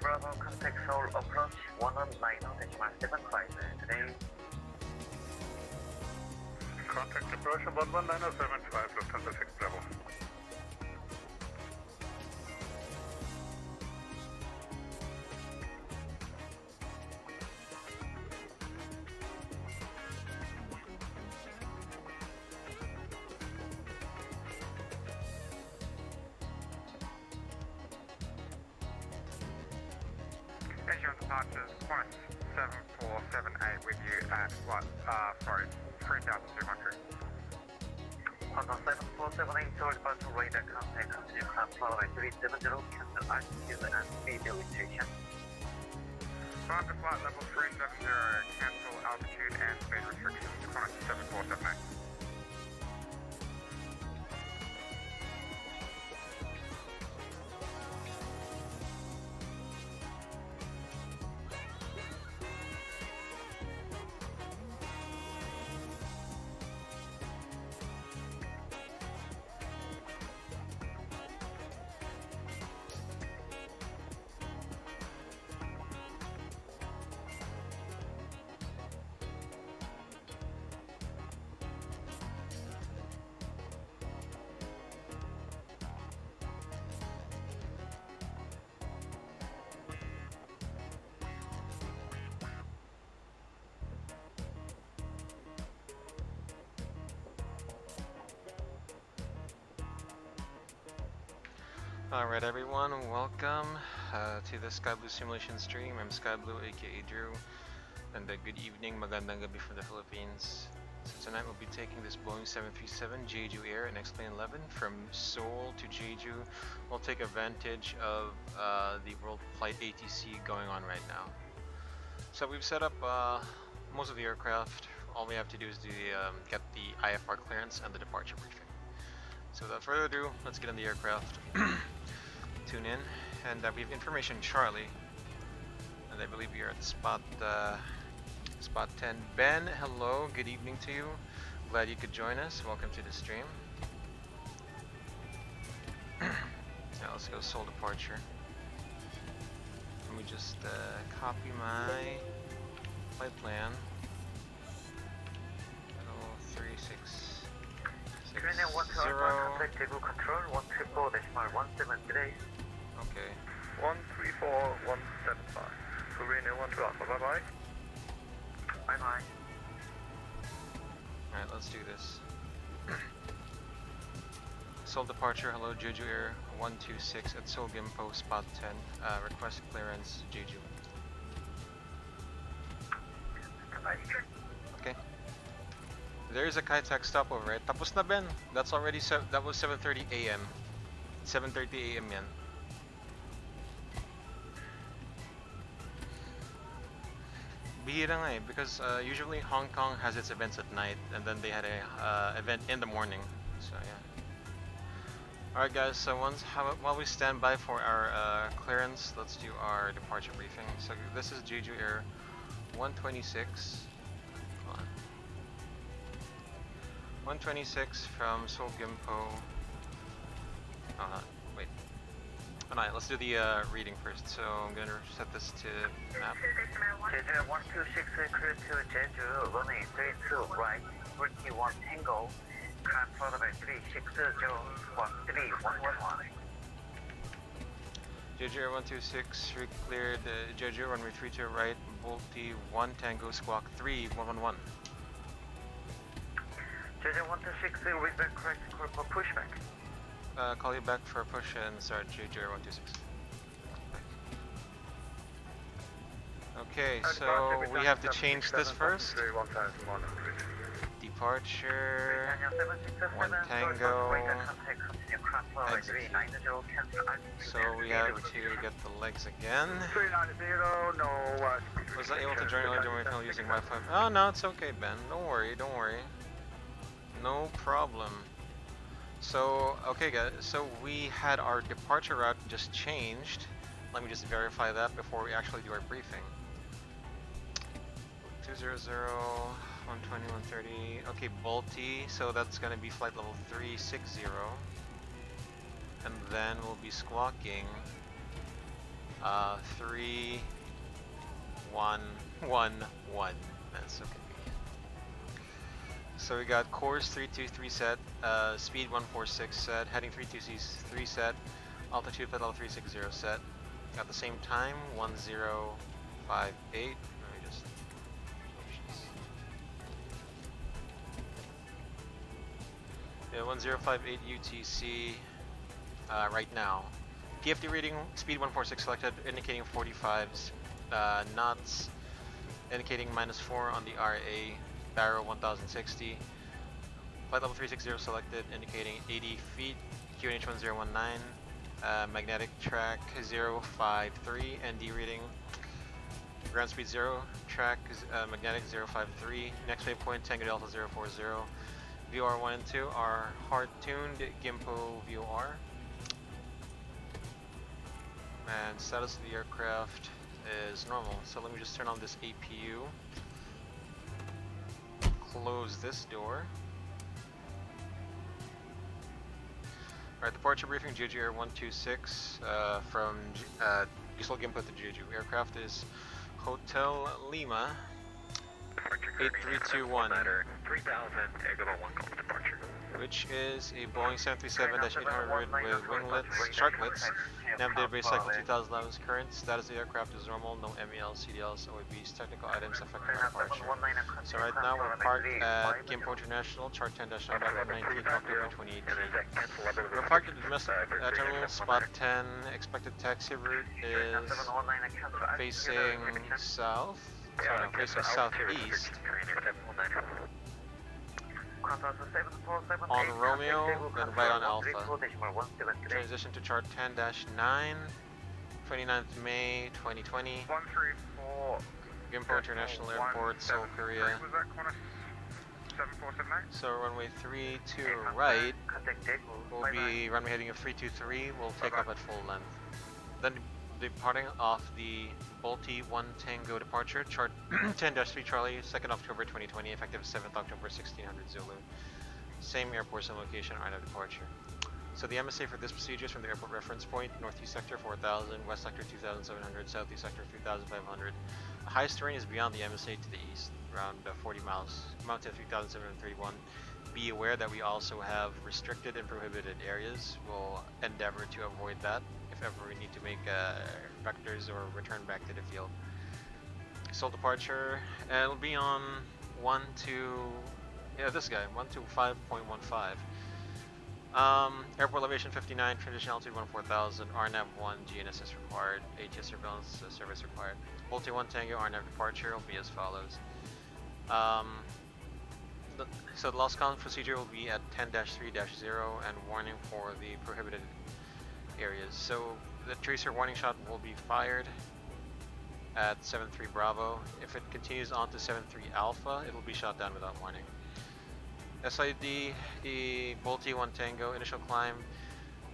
Bravo, contact Seoul approach 119.75 today. Contact approach 119.75, Lufthansa 6 Bravo. Asian departures, flight 7478 with you at what, 3,200. Hong 7478 Seoul departure radar contact, continue climb flight 370, cancel altitude and speed limitation. Climb to flight level 370, cancel altitude and speed restrictions, flight 7478. Alright everyone, welcome to the Sky Blue simulation stream. I'm Sky Blue aka Drew, and good evening, magandang gabi from the Philippines. So tonight we'll be taking this Boeing 737 Jeju Air and XPlane 11 from Seoul to Jeju. We'll take advantage of the WorldFlight ATC going on right now. So we've set up most of the aircraft. All we have to do is get the IFR clearance and the departure briefing. So without further ado, let's get in the aircraft. Tune in, and we have information Charlie, and I believe we are at spot 10. Ben, hello, good evening to you. Glad you could join us. Welcome to the stream. Now let's go Seoul departure. Let me just copy my flight plan. 3660. Korean 1 to Alpha, contact Jeju control 134.173. Okay. 134175. Korean 1 to Alpha, bye bye. Bye bye. Alright, let's do this. Seoul departure, hello Jeju Air 126 at Seoul Gimpo, spot 10. Request clearance, Jeju. Okay. There is a Kai-Tak stopover, right? Tapos na Ben. That's already that was 7:30 AM. 7:30 AM yan. Bihira nga eh, because usually Hong Kong has its events at night, and then they had a event in the morning. So yeah. Alright guys, so while we stand by for our clearance, let's do our departure briefing. So this is Jeju Air 126. 126 from Seoul Gimpo. Wait. Oh, no, let's do the reading first. So I'm gonna set this to map. Jeju 126 clear to Jeju, runway 32 right, 41 Tango, climb flight 360, 13111. Jeju Air 126 cleared Jeju, runway 32 right, Volti 1 Tango, squawk 3111. Jeju 126, read back correct call for pushback. Call you back for a push and start Jeju Air 126. Okay, so we have to change this first. Departure 1 Tango. Exit. So we have to get the legs again. 390, no, Was I able to join earlier during my panel using Wi-Fi? Oh no, it's okay Ben. Don't worry, don't worry. No problem. So, okay guys, so we had our departure route just changed. Let me just verify that before we actually do our briefing. 200, 120, 130. Okay, Balti, so that's gonna be flight level 360. And then we'll be squawking 3, 1, 1, 1. That's so convenient. So we got course 323 set, speed 146 set, heading 323 set, altitude flight level 360 set. Got the same time, 1058. Let me just yeah, 1058 UTC right now. PFD reading, speed 146 selected, indicating 45 knots, indicating -4 on the RA, barrel 1060. Flight level 360 selected, indicating 80 feet, QNH 1019, magnetic track 053, ND reading, ground speed 0, track magnetic 053, next waypoint Tango Delta 040, VOR 1 and 2 are hard tuned, Gimpo VOR. And status of the aircraft is normal. So let me just turn on this APU, close this door. Alright, departure briefing, Jeju Air 126 from Seoul Gimpo to Jeju. Aircraft is Hotel Lima 8321. 3000, Eagle 1 call departure. Which is a Boeing 737-800 with winglets, sharklets, nav database cycle 2011 current. Status of the aircraft is normal, no MEL, CDLs, OABs, technical items affecting departure. So right now we're parked at Gimpo International, chart 10-9/19 October 2018. We're parked at the domestic terminal, spot 10. Expected taxi route is facing south, sorry, no, facing southeast. On Romeo, then right on Alpha. Transition to chart 10-9, 29th May 2020. 134. Gimpo International Airport, Seoul, Korea. Was that Qantas 7479? So runway 3 to right will be runway heading of 323. We'll take off at full length. Then departing off the Bolte 1 Tango departure, chart 10-3 Charlie, 2nd October 2020, effective 7th October 1600 Zulu. Same airports and location are at departure. So the MSA for this procedure is from the airport reference point, northeast sector 4000, west sector 2700, southeast sector 3500. The highest terrain is beyond the MSA to the east, around 40 miles, mountain 3731. Be aware that we also have restricted and prohibited areas. We'll endeavor to avoid that if ever we need to make vectors or return back to the field. Seoul departure, and it'll be on 125.15. Airport elevation 59, transition altitude 14,000, RNAV 1, GNSS required, ATS surveillance service required. Bolte 1 Tango, RNAV departure will be as follows. So the lost column procedure will be at 10-3-0 and warning for the prohibited areas. So the tracer warning shot will be fired at 73 Bravo. If it continues on to 73 Alpha, it will be shot down without warning. SID, the Bolte 1 Tango, initial climb.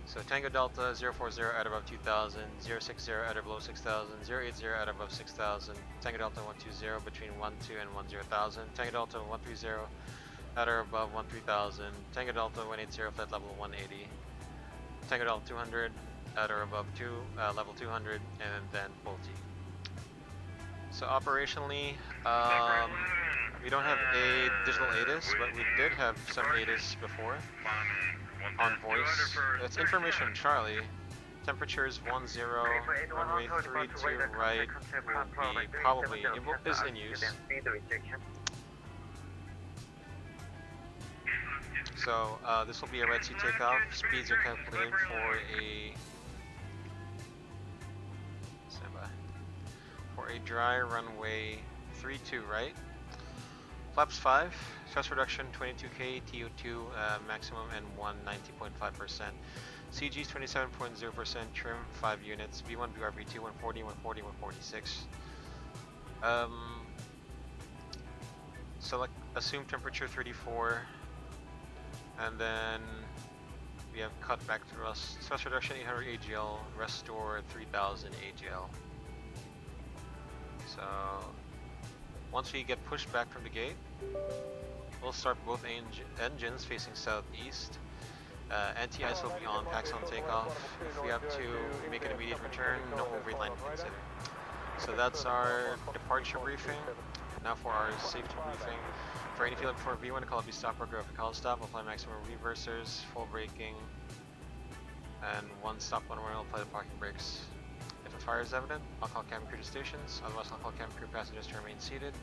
So Tango Delta 040 at above 2000, 060 at below 6000, 080 at above 6000, Tango Delta 120 between 12 and 10,000, Tango Delta 130 at or above 13,000, Tango Delta 180 flight level 180, Tango Delta 200 at or above level 200, and then Bolte. So operationally, we don't have a digital ADIS, but we did have some ADIS before on voice. It's information Charlie. Temperatures 10, runway 32 right will be probably, is in use. So this will be a Red Sea takeoff. Speeds are calculated for a dry runway 32 right. Flaps 5, thrust reduction 22K, TO2 maximum and 190.5%. CG's 27.0%, trim 5 units, B1, BRB2, 140, 140, 146. Select assume temperature 34, and then we have cut back thrust reduction 800 AGL, restore 3000 AGL. So once we get pushed back from the gate, we'll start both engines facing southeast. Anti-ice will be on, packs on takeoff. If we have to make an immediate return, no overheat line to consider. So that's our departure briefing. Now for our safety briefing. For any failure before V1, call up stop or go if call stop, apply maximum reversers, full braking, and one stop on runway, apply the parking brakes. If a fire is evident, I'll call cabin crew to stations, otherwise I'll call cabin crew passengers to remain seated.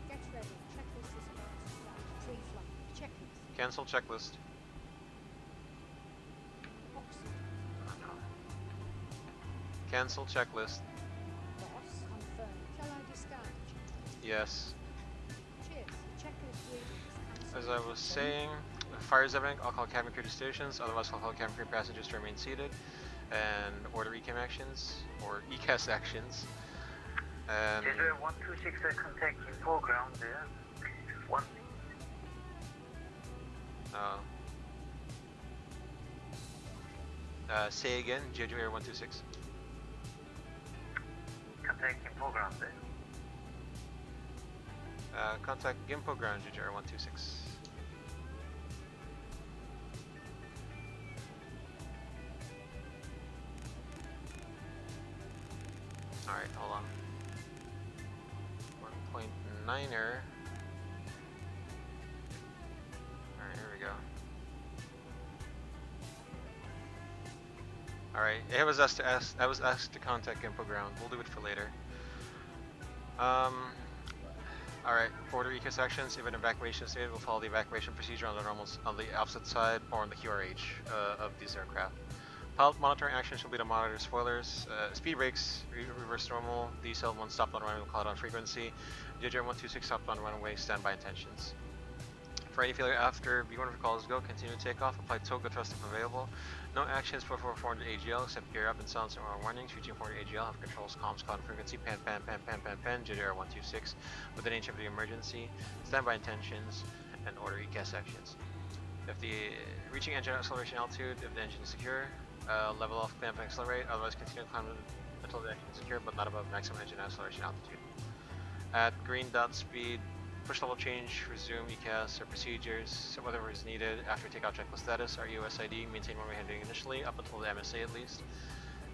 Get ready. Checklist is about to start. Pre-flight. Checklist. Cancel checklist. Oxygen. Cancel checklist. Boss. Confirmed. Shall I discharge? Yes. Cheers. Checklist readings. As I was saying, if fire is evident, I'll call cabin crew to stations, otherwise I'll call cabin crew passengers to remain seated and order ECAM actions, or ECAS actions. And Jeju 126 contact info ground there. One say again, Jeju Air 126. contact info ground there. Contact Gimpo ground, Jeju Air 126. Alright, hold on. 1.9er. Alright, here we go. Alright, I was asked to contact Gimpo ground. We'll do it for later. Alright, order ECAS actions. If an evacuation is needed, we'll follow the evacuation procedure on the opposite side or on the QRH of these aircraft. Pilot monitoring actions will be to monitor spoilers, speed brakes, reverse normal, decel, one stop on runway, we'll call it on frequency. Jeju 126 stopped on runway, standby intentions. For any failure after V1 recalls go, continue takeoff, apply toga thrust if available. No actions before 400 AGL except gear up and silence or warnings. Reaching 400 AGL, have controls, comms, cloud frequency, pan, Jeju 126 with the nature of the emergency, standby intentions, and order ECAS actions. If the reaching engine acceleration altitude, if the engine is secure, level off, clamp, and accelerate, otherwise continue to climb until the engine is secure but not above maximum engine acceleration altitude. At green dot speed, push level change, resume ECAS or procedures, so whatever is needed after takeoff checklist status, our USID, maintain runway handling initially, up until the MSA at least.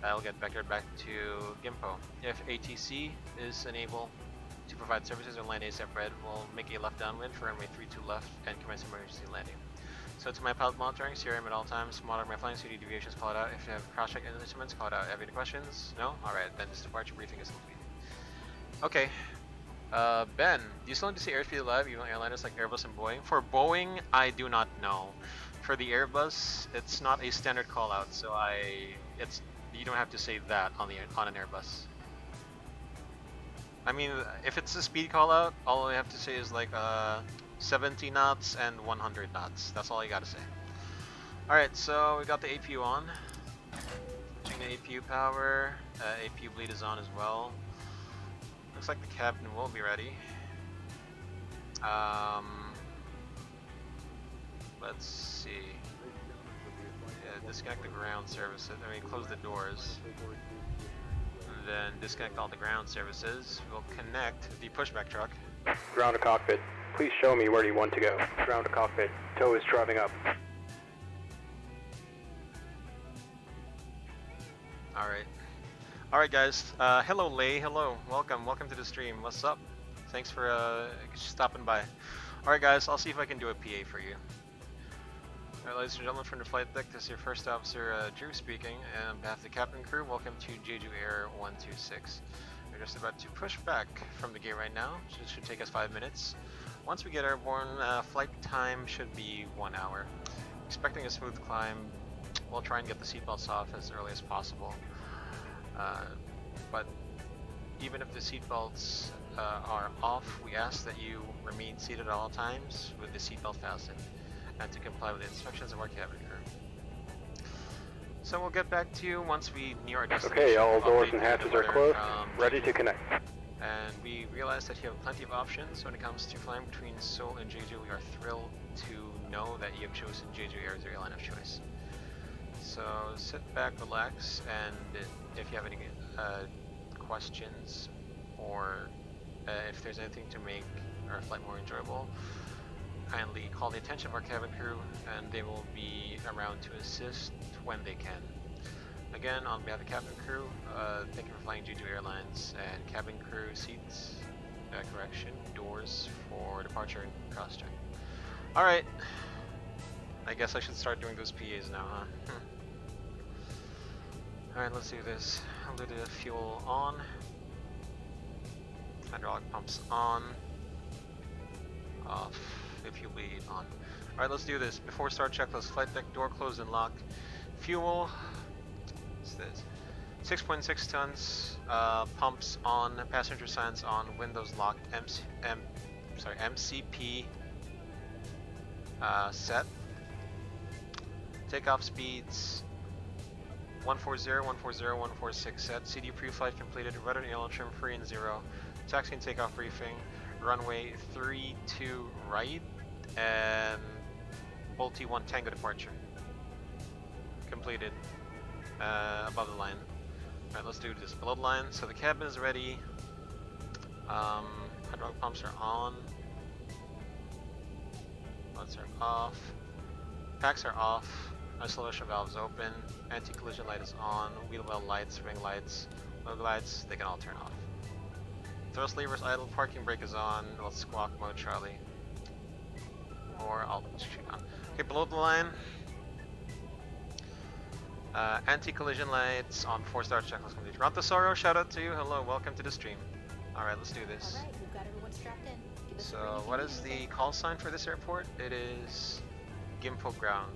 I'll get vectored back to Gimpo. If ATC is unable to provide services on line ASAP red, we'll make a left downwind for runway 32 left and commence emergency landing. So to my pilot monitoring, CRM at all times, monitor my flying duty deviations, call it out. If you have cross-check instruments, call it out. Have any questions? No? Alright, then this departure briefing is complete. Okay. Ben, do you still need to see airspeed alive even on airliners like Airbus and Boeing? For Boeing, I do not know. For the Airbus, it's not a standard call out, so you don't have to say that on an Airbus. I mean, if it's a speed call out, all I have to say is like 70 knots and 100 knots. That's all you gotta say. Alright, so we got the APU on. Switching to APU power. APU bleed is on as well. Looks like the cabin will be ready. Let's see. Yeah, disconnect the ground services. I mean, close the doors. Then disconnect all the ground services. We'll connect the pushback truck. Ground to cockpit. Please show me where you want to go. Ground to cockpit. Tow is driving up. Alright. Alright guys, hello Lay, hello, welcome to the stream, what's up? Thanks for stopping by. Alright guys, I'll see if I can do a PA for you. Alright ladies and gentlemen, from the flight deck, this is your first officer Drew speaking, and on behalf of the captain and crew, welcome to Jeju Air 126. We're just about to push back from the gate right now, it should take us 5 minutes. Once we get airborne, flight time should be 1 hour. Expecting a smooth climb, we'll try and get the seatbelts off as early as possible. But even if the seatbelts are off, we ask that you remain seated at all times with the seatbelt fastened and to comply with the instructions of our cabin crew. So we'll get back to you once we near our destination. Okay, all doors and hatches are closed, ready to connect. And we realize that you have plenty of options when it comes to flying between Seoul and Jeju. We are thrilled to know that you have chosen Jeju Air as your airline of choice. So sit back, relax, and if you have any questions or if there's anything to make our flight more enjoyable, kindly call the attention of our cabin crew, and they will be around to assist when they can. Again, on behalf of the cabin crew, thank you for flying Jeju Airlines, and cabin crew seats, correction, doors for departure and cross-check. Alright, I guess I should start doing those PAs now, huh? Alright, let's do this. I'll do the fuel on. Hydraulic pumps on. Off. If you bleed on. Alright, let's do this. Before start checklist, flight deck door closed and locked. Fuel. What's this? 6.6 tons. Pumps on. Passenger signs on. Windows locked. MCP set. Takeoff speeds 140, 140, 146 set. CD pre-flight completed. Rudder and aileron trim free and 0. Taxi and takeoff briefing. Runway 32 right and Bolte 1 Tango departure. Completed. Above the line. Alright, let's do this. Below the line. So the cabin is ready. Hydraulic pumps are on. Lights are off. Packs are off. Isolation valves open. Anti-collision light is on. Wheel well lights, ring lights, lug lights, they can all turn off. Thrust levers idle, parking brake is on. Let's squawk mode Charlie. Or I'll shoot on. Okay, below the line. Anti-collision lights on 4-star checklist complete. Rantasoro, shout out to you. Hello, welcome to the stream. Alright, let's do this. Alright, we've got everyone strapped in. Give us a ring So, if what you is need the anything. call sign for this airport? It is Gimpo Ground.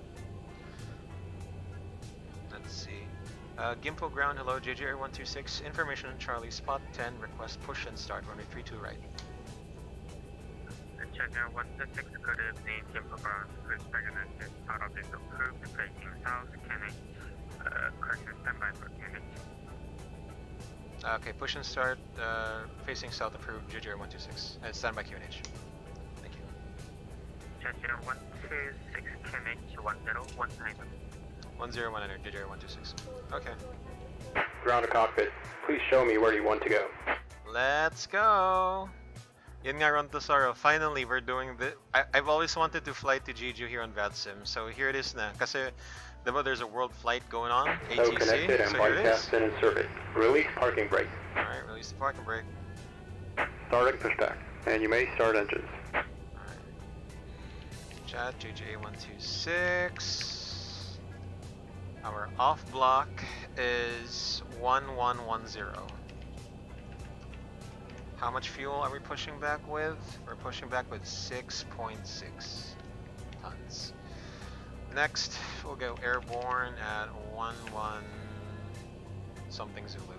Let's see. Gimpo Ground, hello, JJ Air 126. Information on Charlie, spot 10, request push and start, runway 32 right. Checker 126, good evening, Gimpo Ground, please begin exit out of this approved, facing south, QNH, correction standby for QNH. Okay, push and start, facing south approved, JJ Air 126, and stand by QNH. Thank you. Checker 126, QNH 10190. 101 enter, JJ Air 126. Okay. Ground to cockpit. Please show me where you want to go. Let's go! Yun nga, Rontasaro, finally we're doing the... I've always wanted to fly to Jeju here on VATSIM, so here it is na. Kasi, diba there's a WorldFlight going on, So ATC, connected and so flight here it is. path been inserted. Release parking brake. Alright, release the parking brake. Start and pushback. And you may start engines. Alright. Chat, JJ126. Our off block is 1110. How much fuel are we pushing back with? We're pushing back with 6.6 tons. Next, we'll go airborne at 11 something Zulu.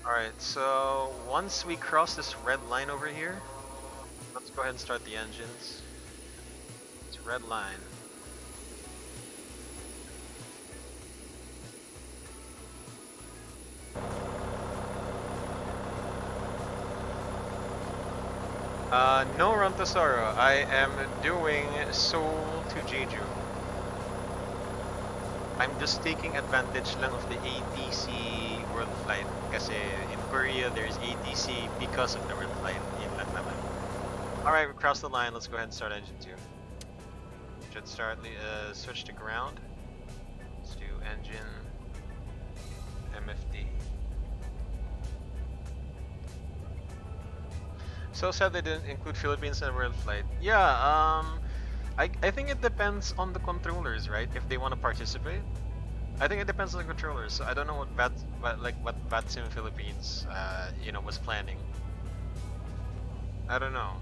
Alright, so once we cross this red line over here, let's go ahead and start the engines. It's red line. No, Rantasaro, I am doing Seoul to Jeju. I'm just taking advantage lang of the ATC WorldFlight kasi in Korea there's ATC because of the WorldFlight. Yun lang naman. Alright, we crossed the line, let's go ahead and start engine 2. Should start, switch to ground. Let's do engine MFD. So sad they didn't include Philippines in WorldFlight. Yeah, I think it depends on the controllers, right? If they want to participate. I think it depends on the controllers. So I don't know what VATSIM Philippines, was planning. I don't know.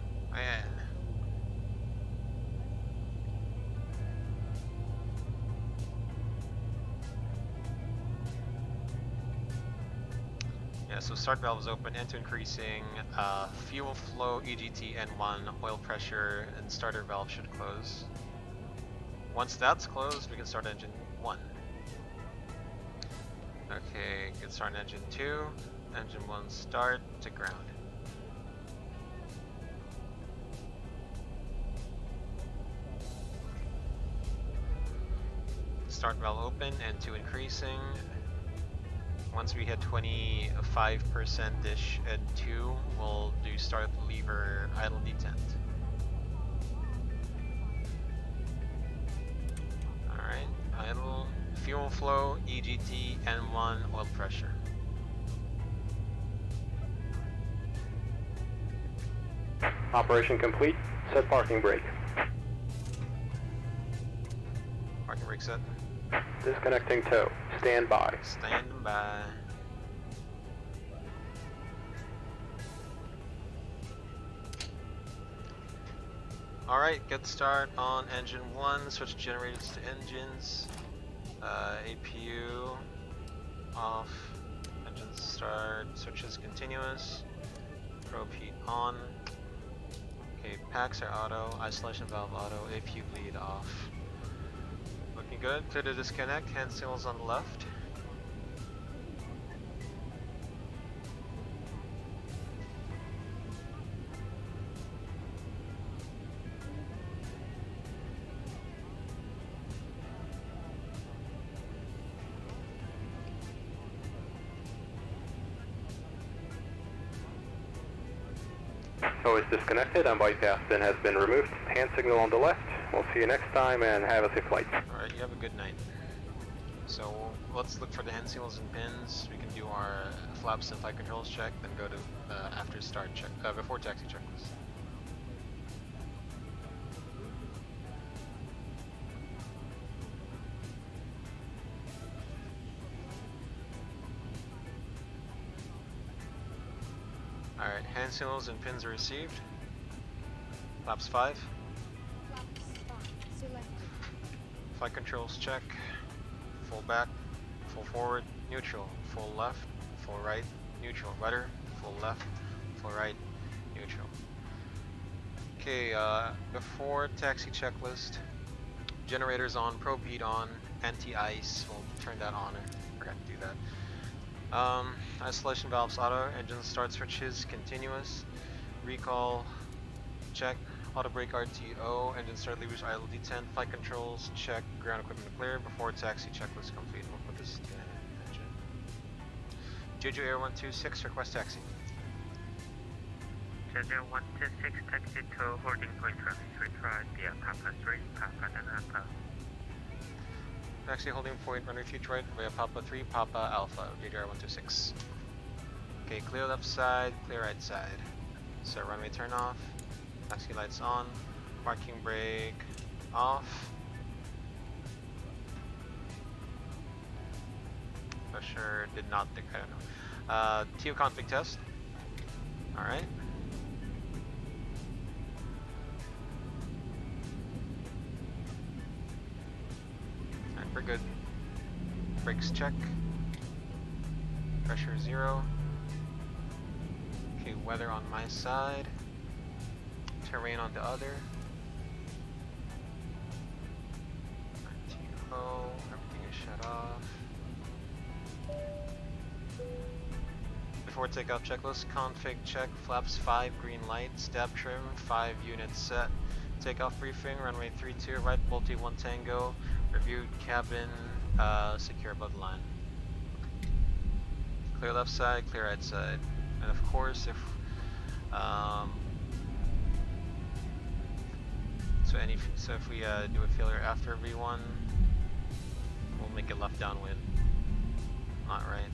Yeah, so start valve is open, enter increasing, fuel flow, EGT N1, oil pressure, and starter valve should close. Once that's closed, we can start engine 1. Okay, good start engine 2, engine 1 start to ground. Start valve open, N2 increasing. Once we hit 25%-ish at 2, we'll do start lever idle detent. Alright, idle, fuel flow, EGT, N1, oil pressure. Operation complete. Set parking brake. Parking brake set. Disconnecting tow. Stand by. Standing by. Alright, good start on engine 1. Switch generators to engines. APU off. Engine start. Switches continuous. Probe heat on. Okay, packs are auto. Isolation valve auto. APU bleed off. Looking good. Clear to disconnect. Hand signals on the left. Tow is disconnected and bypass pin has been removed. Hand signal on the left. We'll see you next time and have a safe flight. Alright, you have a good night. So let's look for the hand signals and pins. We can do our flaps and flight controls check, then go to after start check, before taxi checklist. Alright, hand signals and pins are received. Flaps 5. Flaps 5. Selected. Flight controls check. Full back, full forward, neutral, full left, full right, neutral, rudder, full left, full right, neutral. Okay, before taxi checklist, generators on, probe heat on, anti-ice, we'll turn that on, I forgot to do that. Isolation valves auto, engine start switches continuous, recall check, auto brake RTO, engine start levers idle detent, flight controls check, ground equipment clear before taxi checklist complete. We'll put this in engine. Jeju Air 126, request taxi. Jeju 126, taxi to holding point runway 3 via Papa 3, Papa and Alpha. Taxi holding point runway 3 right via Papa 3, Papa Alpha, Jeju Air 126. Okay, clear left side, clear right side. So runway turn off. Taxi lights on, parking brake off. Pressure did not think, I don't know. TO config test. Alright. Alright, we're good. Brakes check. Pressure 0. Okay, weather on my side. Terrain on the other. RTO, everything is shut off. Before takeoff checklist, config check, flaps 5, green light, stab trim, 5 units set. Takeoff briefing, runway 32, right, Bolte 1 Tango, reviewed cabin, secure above the line. Clear left side, clear right side. And of course, if so if we do a failure after V1, we'll make it left downwind, not right.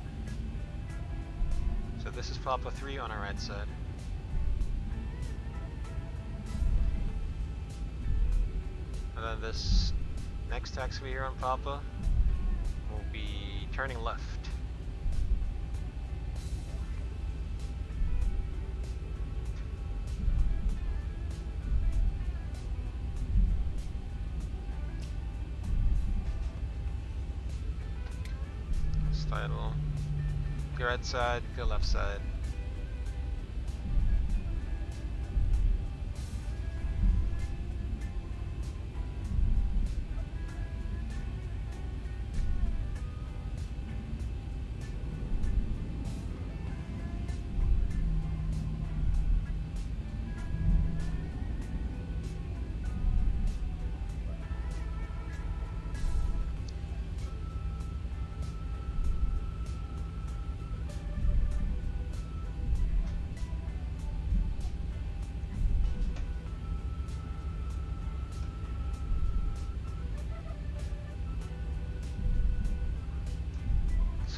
So this is Papa 3 on our right side. And then this next taxiway here on Papa will be turning left. Idle. Clear right side, clear left side.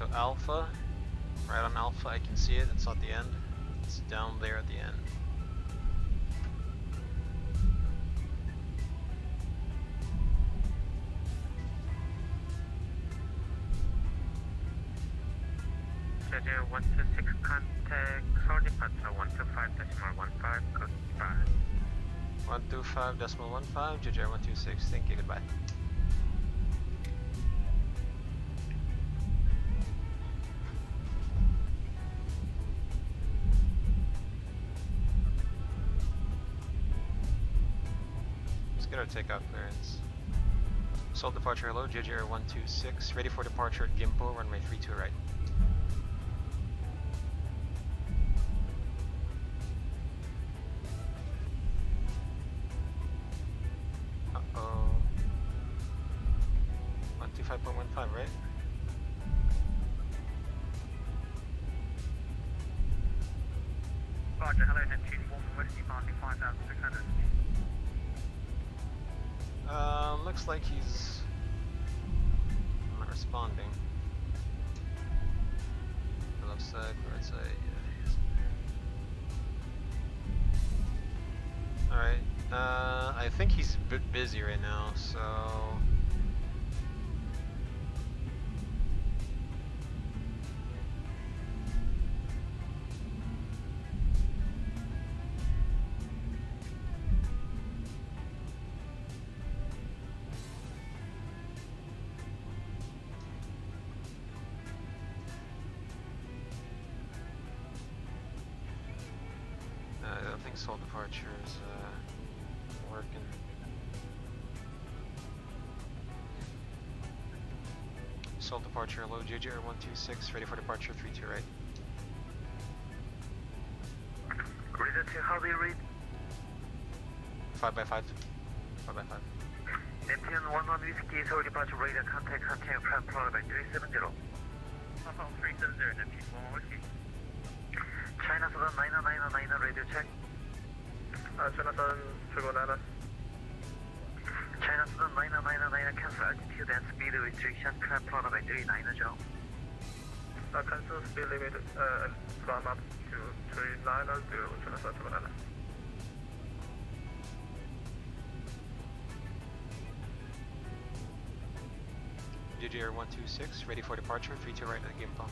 so Alpha, right on Alpha, I can see it, it's not the end. It's down there at the end. Jeju 126 contact Seoul departure 125.15, goodbye. 125.15, JJ 126, thank you, goodbye. Let's get our takeoff clearance. Seoul departure, hello, JJ 126, ready for departure at Gimpo, runway 32 right. Uh-oh. 125.15, right? Roger, hello, Neptune 1 West, departing 5,600. Looks like he's not responding. Left side, right side, yeah, he's... Alright, I think he's a bit busy right now, so... I don't think Seoul departure is working. Seoul departure, low JJR 126, ready for departure 32 right. Reader 2, how do you read? 5x5. 5x5. Neptune 11 Whiskey, Seoul departure radar contact, continue plan followed by 370. Papa 370, Neptune 1 Whiskey. China Southern 9999 radio check. China Southern 219. China Southern 9999 cancel altitude and speed restriction, plan followed by 390. Cancel speed limit from up to 390, China Southern 219. JJR 126, ready for departure 32 right at Gimpo.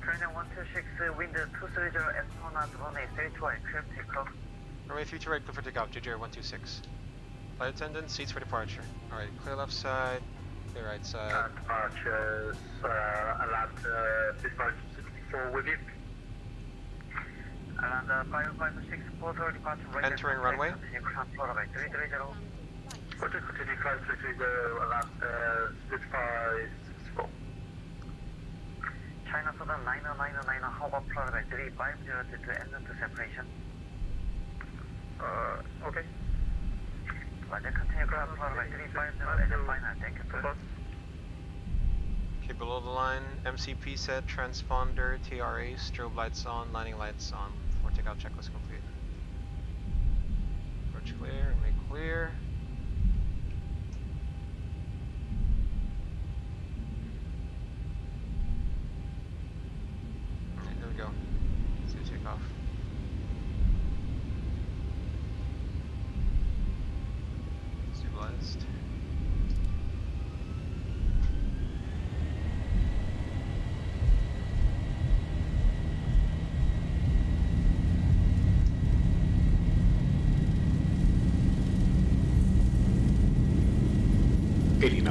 China 126, wind 230, astronaut runway 32 right, clear takeoff. Runway 32 right, clear for takeoff, JJR 126. Flight attendant, seats for departure. Alright, clear left side, clear right side. Departures, around dispatch 64 with you. Around 556, 430 departure right. Entering runway. Continue climb followed by 330. Continue climb 330, around 6564. China Southern 9999, hover followed by 350 to end into separation. Okay. Roger, continue climb followed by 350 and then final, thank you sir. Okay, below the line, MCP set, transponder, TRA, strobe lights on, landing lights on. For takeoff checklist complete. Approach clear, make clear. Alright, there we go. Let's do takeoff. Stabilized.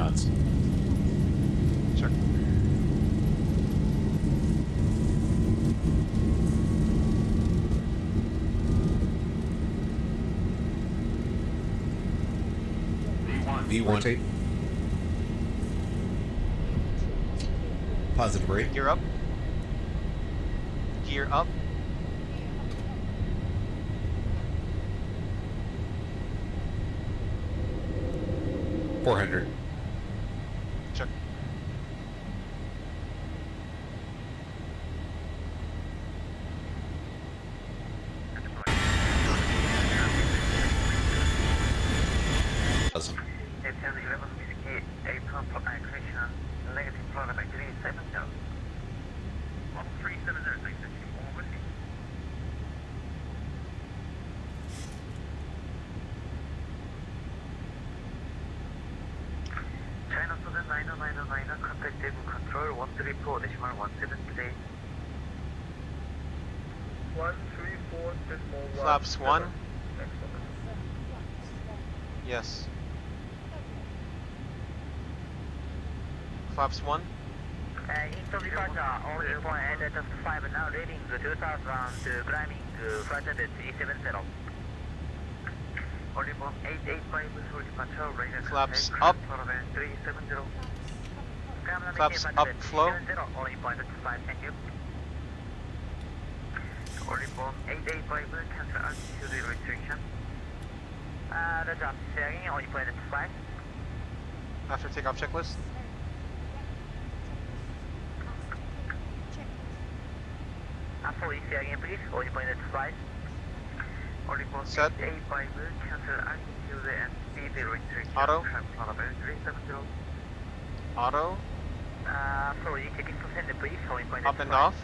knots. Check. V1. Rotate. Positive rate. Gear up. Gear up. $400. Check. Awesome. ATM 11 Whiskey, 8 pump accretion, negative flow by 37, 134.178. 134.1. Flaps 1. Excellent. Yes. Flaps 1. Into departure, only point at 5 now, reading 2000 climbing flight at E70. Only point 885 for departure, radar Flaps contact, up. 370. Flaps up flow. Only point at 5, thank you. Only point 885, cancel altitude restriction. The drop steering, only point at 5. After takeoff checklist. For steering, please, only point at 5. Only point Set. 885, cancel altitude and speed restriction. Auto. 370. Auto. Sorry, checking to send please, only point Up at and 5. off.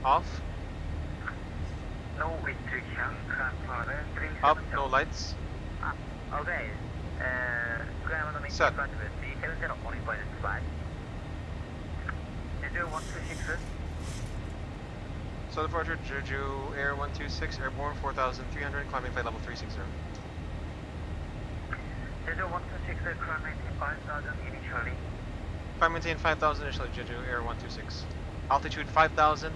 Off. No restriction, transfer 370. Up. No lights. Okay. Set. B738, only point at 5. Jeju 126. So departure Jeju Air 126, airborne 4,300, climbing flight level 360. Jeju 126, climbing 5,000 initially. Climb maintain 5,000 initially, Jeju Air 126. Altitude 5,000.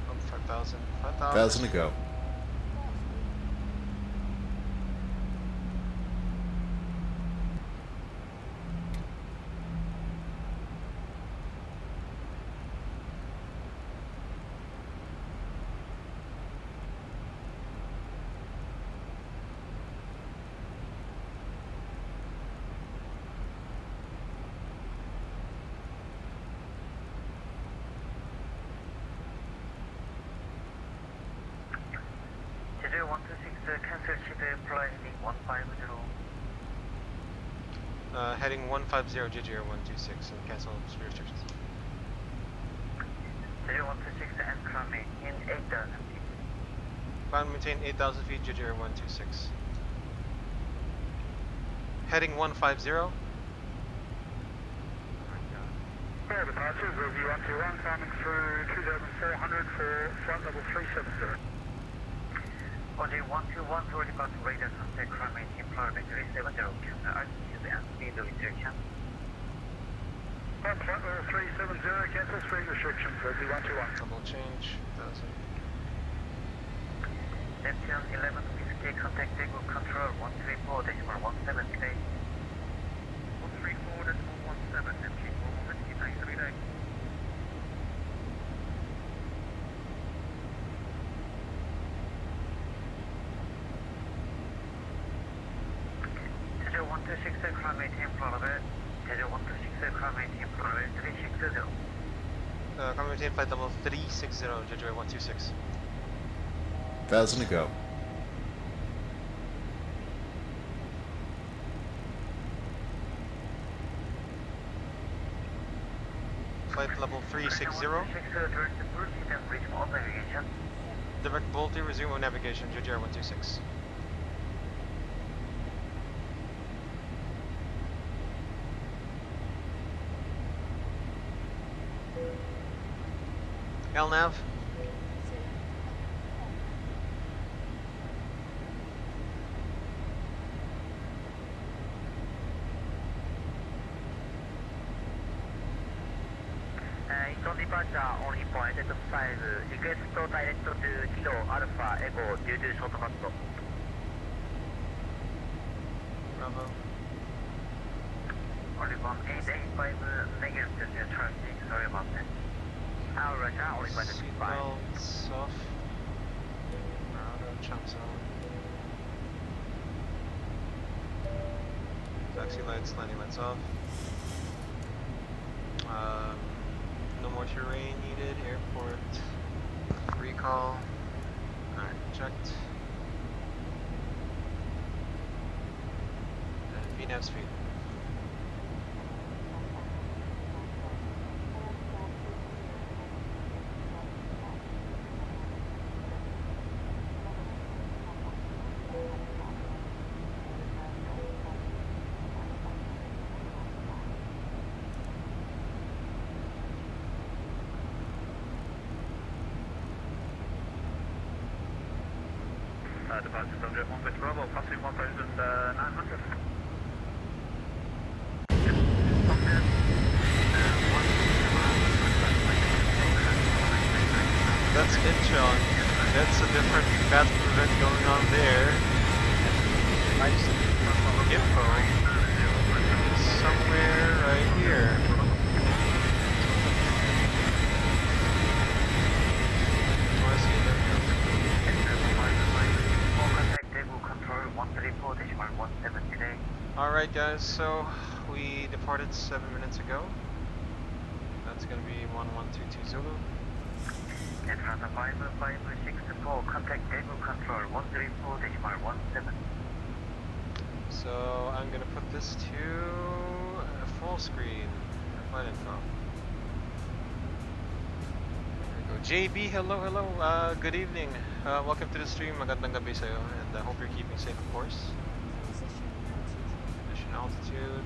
Up 5,000. 1,000 to go. Jeju 126, cancel shift flight heading 150. Heading 150, Jeju Air 126, and cancel restrictions. Jeju 126, and climbing in 8,000 feet. Climb maintain 8,000 feet, Jeju Air 126. Heading 150. Fair departure, Review 121, climbing through 2,400 for flight level 370. OJ 121 for departure, radar contact, climbing in Pilote 370, cancel altitude and speed restriction. Flight level 370, cancel speed restrictions, Review 121. Double change. 1,000. Neptune 1150, contact Zibo control 134.178. 134.117, Neptune 15938. Jeju 126, climb maintain Pilote. Jeju 126, climb maintain Pilote 360. Climb maintain flight level 360, Jeju Air 126. 1,000 to go. Flight level 360. Direct Bolte, resume on navigation, Jeju Air 126. LNAV. Into departure, only point at 5, request to direct to Kilo Alpha Echo due to shortcut. Bravo. Only 1885 negative traffic, sorry about that. Our Russia, only point at 5. Seatbelts off. Auto chunks on. Taxi lights, landing lights off. No more terrain needed. Airport recall. Alright, checked. And VNAV speed. Departure subject 1 with Bravo, passing 1,900. That's Incheon. That's a different VATSIM event going on there. Info is somewhere right here. Oh, I see it there. Alright guys, so we departed 7 minutes ago. That's gonna be 1122 Zulu. Atlanta 5564, contact Jeju control 134.17. So I'm gonna put this to full screen for flight info. There we go. JB, hello, hello. Good evening. Welcome to the stream. Magandang gabi sa'yo, and I hope you're keeping safe, of course. Mission altitude.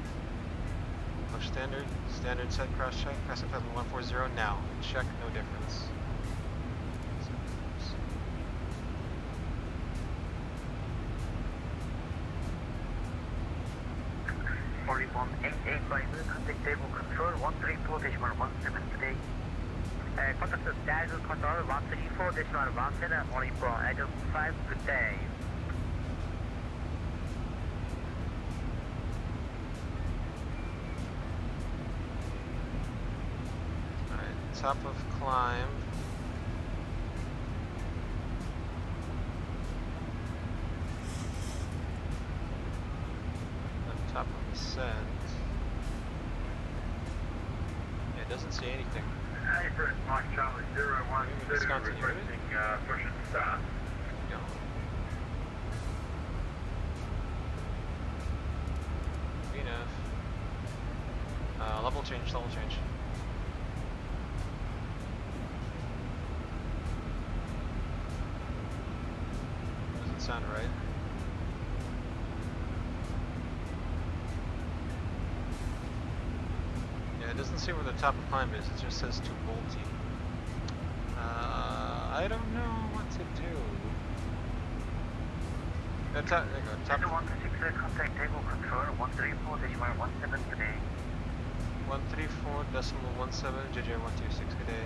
Push standard. Standard set cross check. Pass up 140 now. Check, no difference. 4188 contact Jeju control 134.17 today. Contact Jeju control 134.17 only from Jeju 5 today. Alright, top of climb. Top of descent. Yeah, it doesn't say anything. Hey, Chris, Mike Charlie 012, Wisconsin, you ready? requesting push and start. Go. VNAV. Level change, level change. Doesn't sound right. It doesn't say where the top of climb is, it just says too bolty. I don't know what to do. There you go, top. 126 contact Jeju control 134.17 today. 134.17, JJ 126 good day.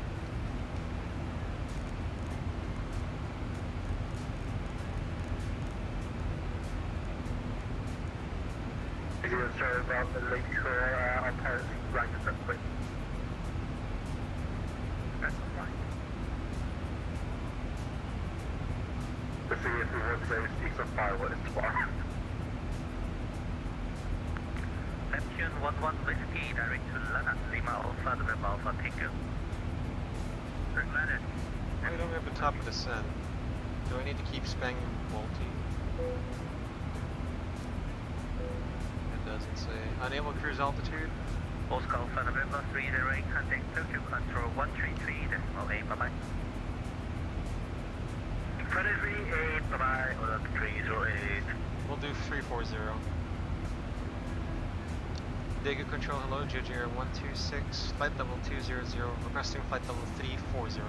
Sorry about the late our parents rang us up quick. That's fine. The thing is, we want to say it's a Pilot in tomorrow. Neptune 11 Whiskey, direct to Lana, Lima Alpha, November Alpha, thank you. Landed. We don't have the top of descent. Do I need to keep spanging bolty? Doesn't say. Unable cruise altitude. Oscar Alpha November 308, contact Tokyo Control 133.8, bye bye. 338, bye bye, or 308. We'll do 340. Daegu Control, hello, JJ 126, flight level 200, requesting flight level 340.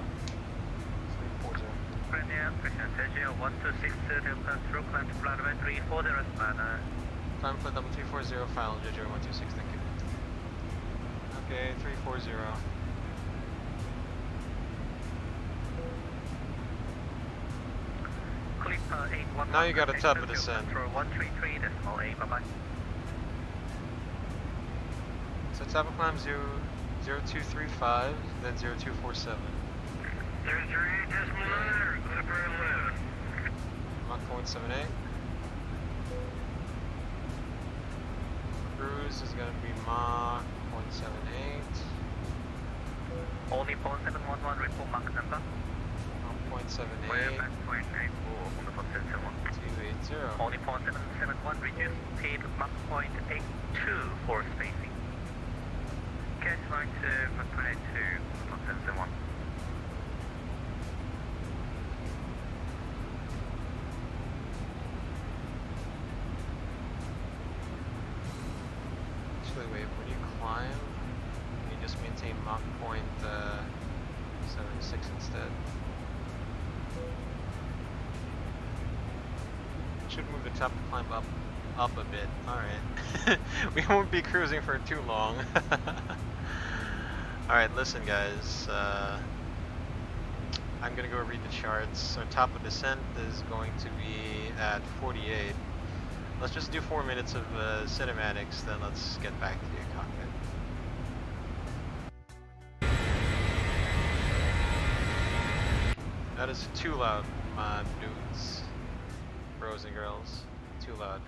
340. Premier, Christian Sergio 126, control, climb to flight level 340, Lana. Climb flight level 340, final JJ 126, thank you. Okay, 340. Now you got a top of descent. Control 133.8, bye bye. So top of climb 0235, then 0247. 33.9, clipper and left. Mach 0.78. cruise is gonna be Mach 0.78. Only 4711, report Mach number. Mach 0.78. Whereabouts 0.84 on the 4771. 280. Only 4771, reduce speed Mach 0.82 for spacing. Catch line to Mach 0.82 on 4771. Actually, wait, when you climb, you just maintain Mach 0.76 instead. Should move the top to climb up a bit. Alright. We won't be cruising for too long. Alright, listen guys. I'm gonna go read the charts. Our top of descent is going to be at 48. Let's just do 4 minutes of cinematics, then let's get back to the cockpit. That is too loud, my dudes. Bros and girls. Too loud.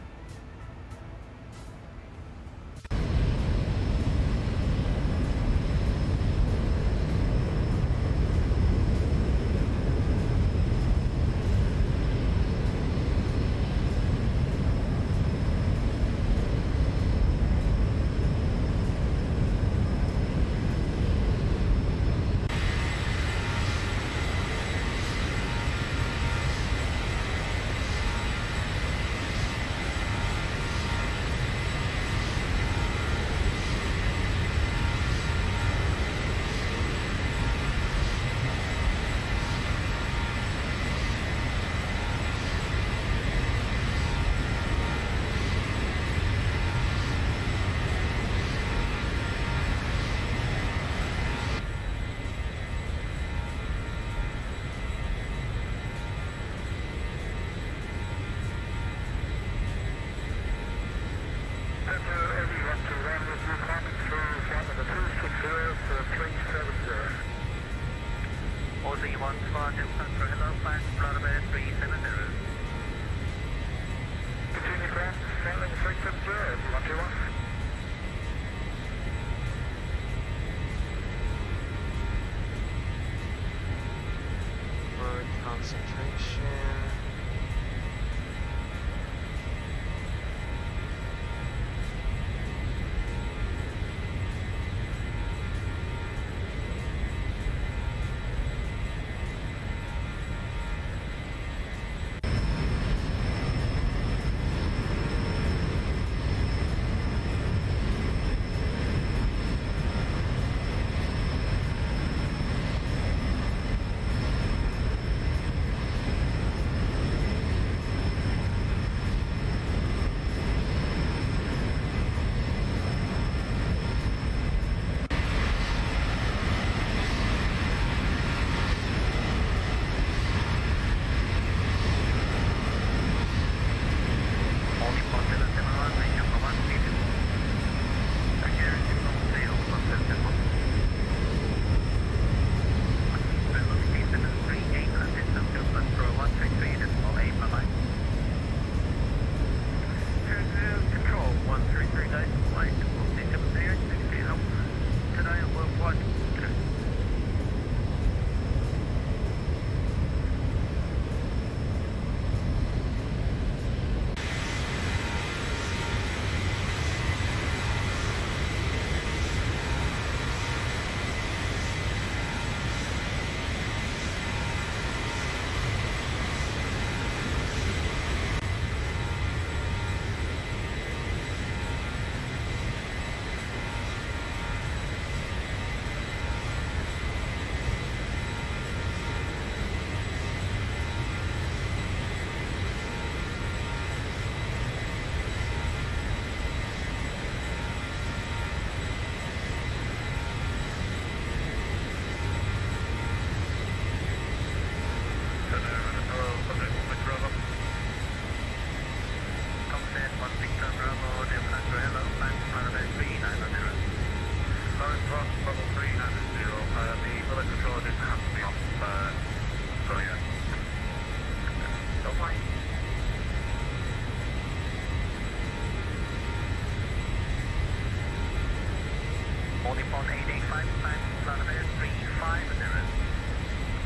Only upon 885, climb flight level 350.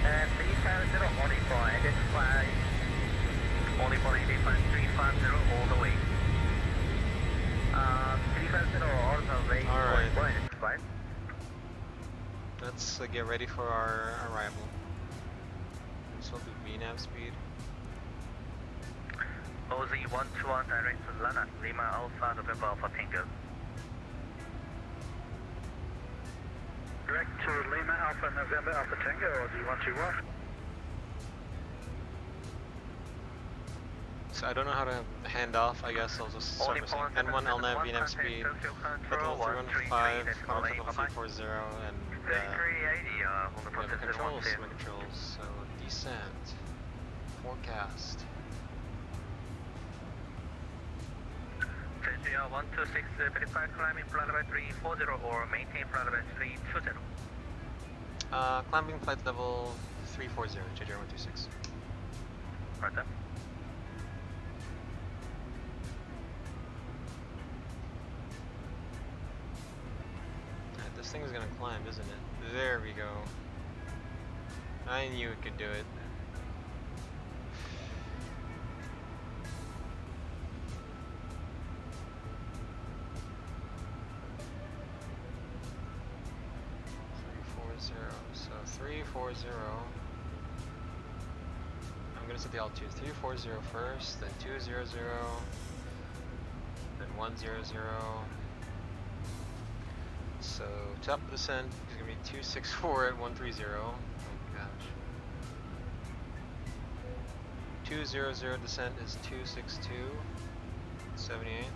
350, only upon identify. Only upon 885, 350 all the way. 350 all the way. Alright. Only upon identify. Let's get ready for our arrival. This will do VNAV speed. OZ121 direct to Lana, Lima Alpha, November Alpha Tango. Direct to Lima Alpha November Alpha Tango, OZ121. So I don't know how to hand off, I guess I'll just start by saying N1 LNAV VNAV speed, Level 315, Level 340, and we have controls, my controls, so descent, forecast. Jeju 126, verify climbing flight level 340 or maintain flight level 320. Climbing flight level 340, Jeju 126. Right there. This thing's gonna climb, isn't it? There we go. I knew it could do it. So 340. I'm gonna set the altitude. 340 first, then 200, then 100. So top descent is gonna be 264 at 130. Oh gosh. 200 descent is 262, 78.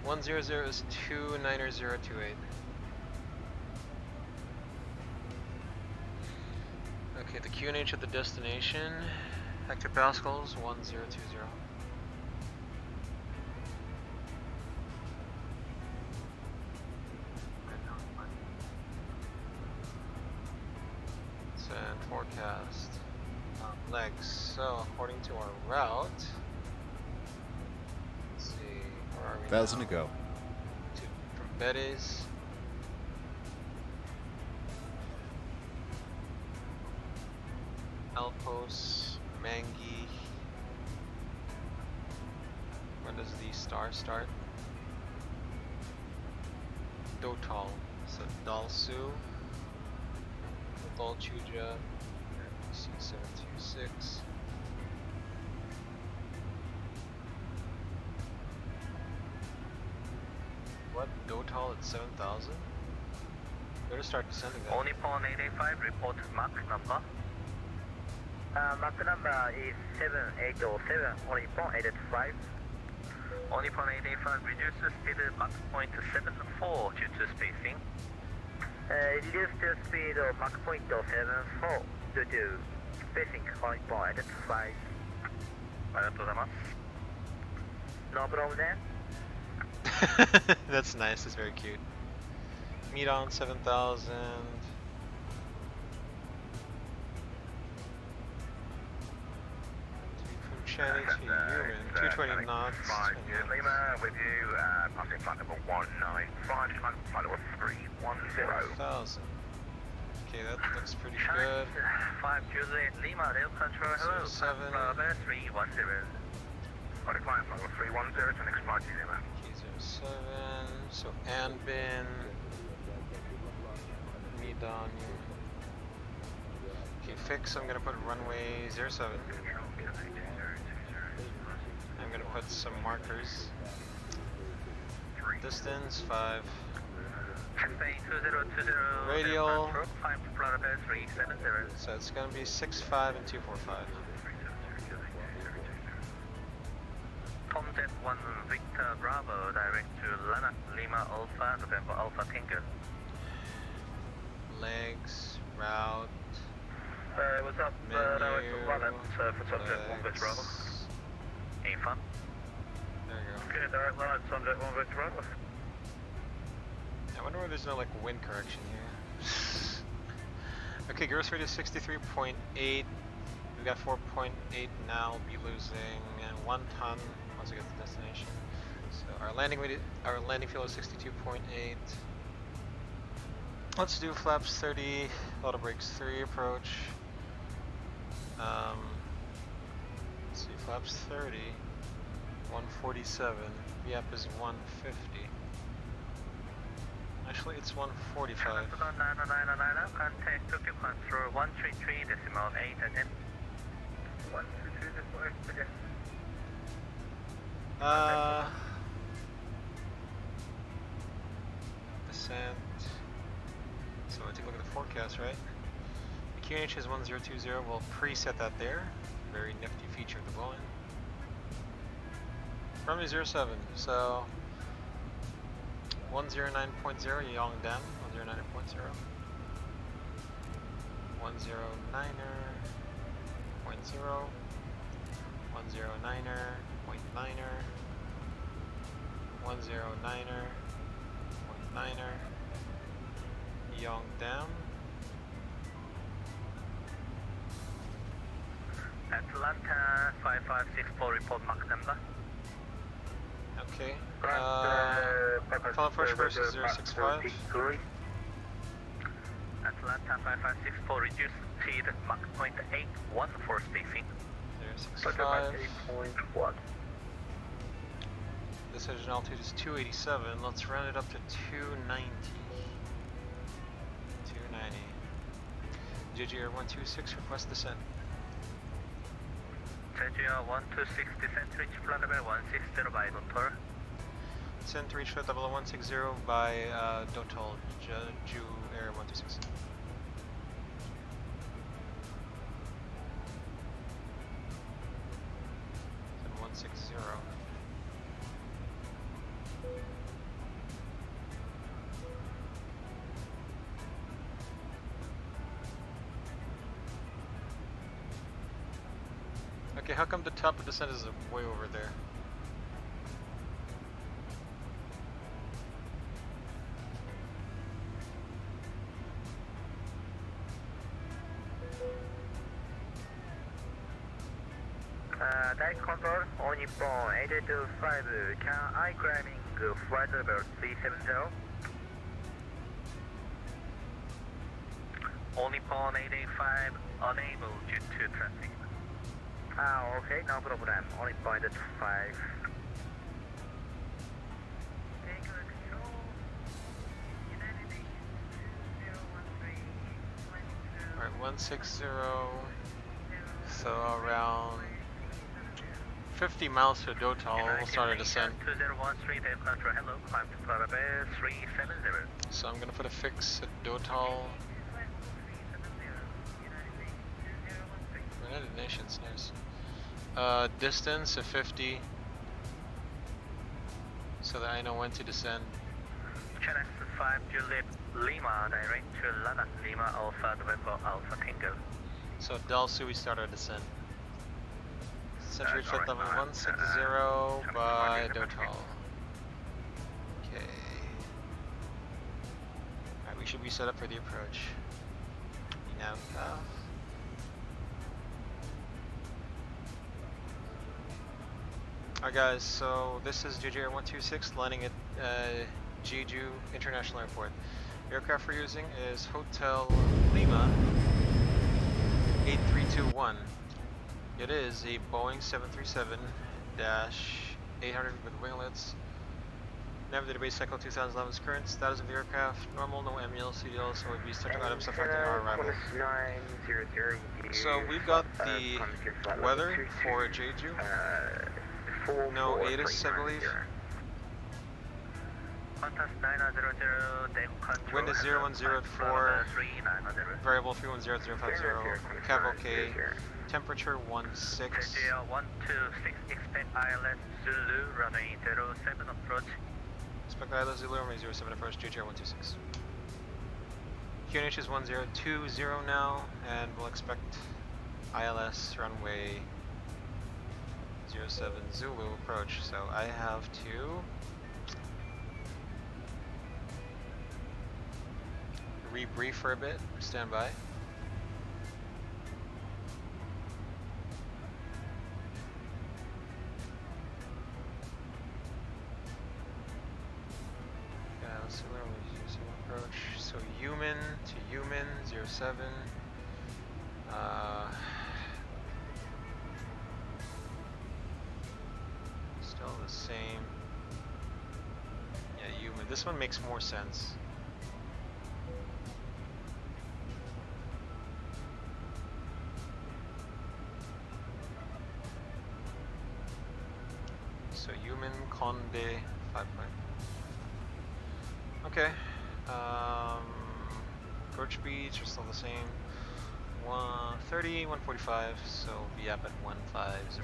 100 is 29028. Okay, the QNH at the destination, hectopascals 1020. And forecast legs. So according to our route, let's see, where are we 1,000 now? to go. From Bedes. Alpos, Mangi. When does the star start? Dotal. So Dalsu. Dolchuja, C726. What? Dotal at 7,000? Better start descending then. Only upon 885, report Mach number. Mach number is 7807, only upon 885. Only upon 885, reduce the speed Mach point 74 due to spacing. Reduce the speed of Mach point 74 due to spacing, only upon 885. No problem then. That's nice, that's very cute. Meet on 7,000. From Cheney to Human, 220 knots. Lima with you, passing flight number 195, flight number 310. 1,000. Okay, that looks pretty good. 5 Juliet Lima, rail control, hello. 07. 310. On the climb flight number 310 to next flight Lima. K07, so Anbin, Midon. Okay, fix, I'm gonna put runway 07. I'm gonna put some markers. Distance 5. Radial. So it's gonna be 65 and 245. Tomjet 1 Victor Bravo, direct to Lana, Lima Alpha, November Alpha Tango. Legs, route. What's up? Direct to Lana, for Tomjet 1 Victor Bravo. Any fun? There you go. Okay, direct line, Tomjet 1 Victor Bravo. I wonder why there's no like wind correction here. Okay, gross rate is 63.8. We got 4.8 now. We'll be losing 1 ton once we get to the destination. So our landing fuel is 62.8. Let's do flaps 30, auto brakes 3 approach. Let's see, flaps 30, 147. VAP is 150. Actually, it's 145. Contact Tokyo Control 133.8 again. 123.8 again. Descent. So I take a look at the forecast, right? The QNH is 1020. We'll preset that there. Very nifty feature of the Boeing. Runway 07. So 109.0 Yongdam. 109.0. 109er. 0.0. 109er. 0.9er. 109er. 0.9er. Yongdam. Atlanta 5564 report Mach number. Okay. Final approach versus 065. Atlanta 5564 reduced speed Mach 0.81 for spacing. 065. 8.1. Decision altitude is 287. Let's round it up to 290. 290. Jeju Air 126, request descent. Jeju Air 126 descent reach flight level 160 by Dotor. Descent to reach flight level 160 by Dotol, Jeju Air 126. Descent 160. Okay, how come the top of the descent is way over there? Direct control, on Nippon 885, can I climbing flight level 370? On Nippon 885, unable due to traffic. Okay, no problem. Only point at 5. Alright, 160. So around 50 miles to Dotol, we'll start a descent. 2013, Dave Control, hello, climb to flight level 370. So I'm gonna put a fix at Dotol. United Nations, nice. Distance of 50, so that I know when to descend. Channel 5 Juliet Lima, direct to Lana Lima Alpha November Alpha Tango. So Del Sui start our descent. Descent reach flight level 160 by Dotol. Okay. Alright, we should be set up for the approach. Now, Alright guys, so this is Jeju Air 126 landing at Jeju International Airport. The aircraft we're using is Hotel Lima 8321. It is a Boeing 737-800 with winglets. Nav database cycle 2011 is current. Status of the aircraft, normal, no MEL, CDL, so we'll be starting items affecting our arrival. So we've got the weather for Jeju. No ADD-ONS, I believe. Wind is 0104, variable 310050, cav OK, temperature 16. 126, expect ILS Zulu, runway 07 approach. Expect ILS Zulu, runway 07 approach, Jeju Air 126. QNH is 1020 now, and we'll expect ILS runway 07 Zulu approach. So I have to rebrief for a bit. Stand by. Similar using approach. So human to human 07. Still the same. Yeah, human. This one makes more sense. So human Conde 5. Okay. Approach speeds are still the same. 130, 145, so be up at 150.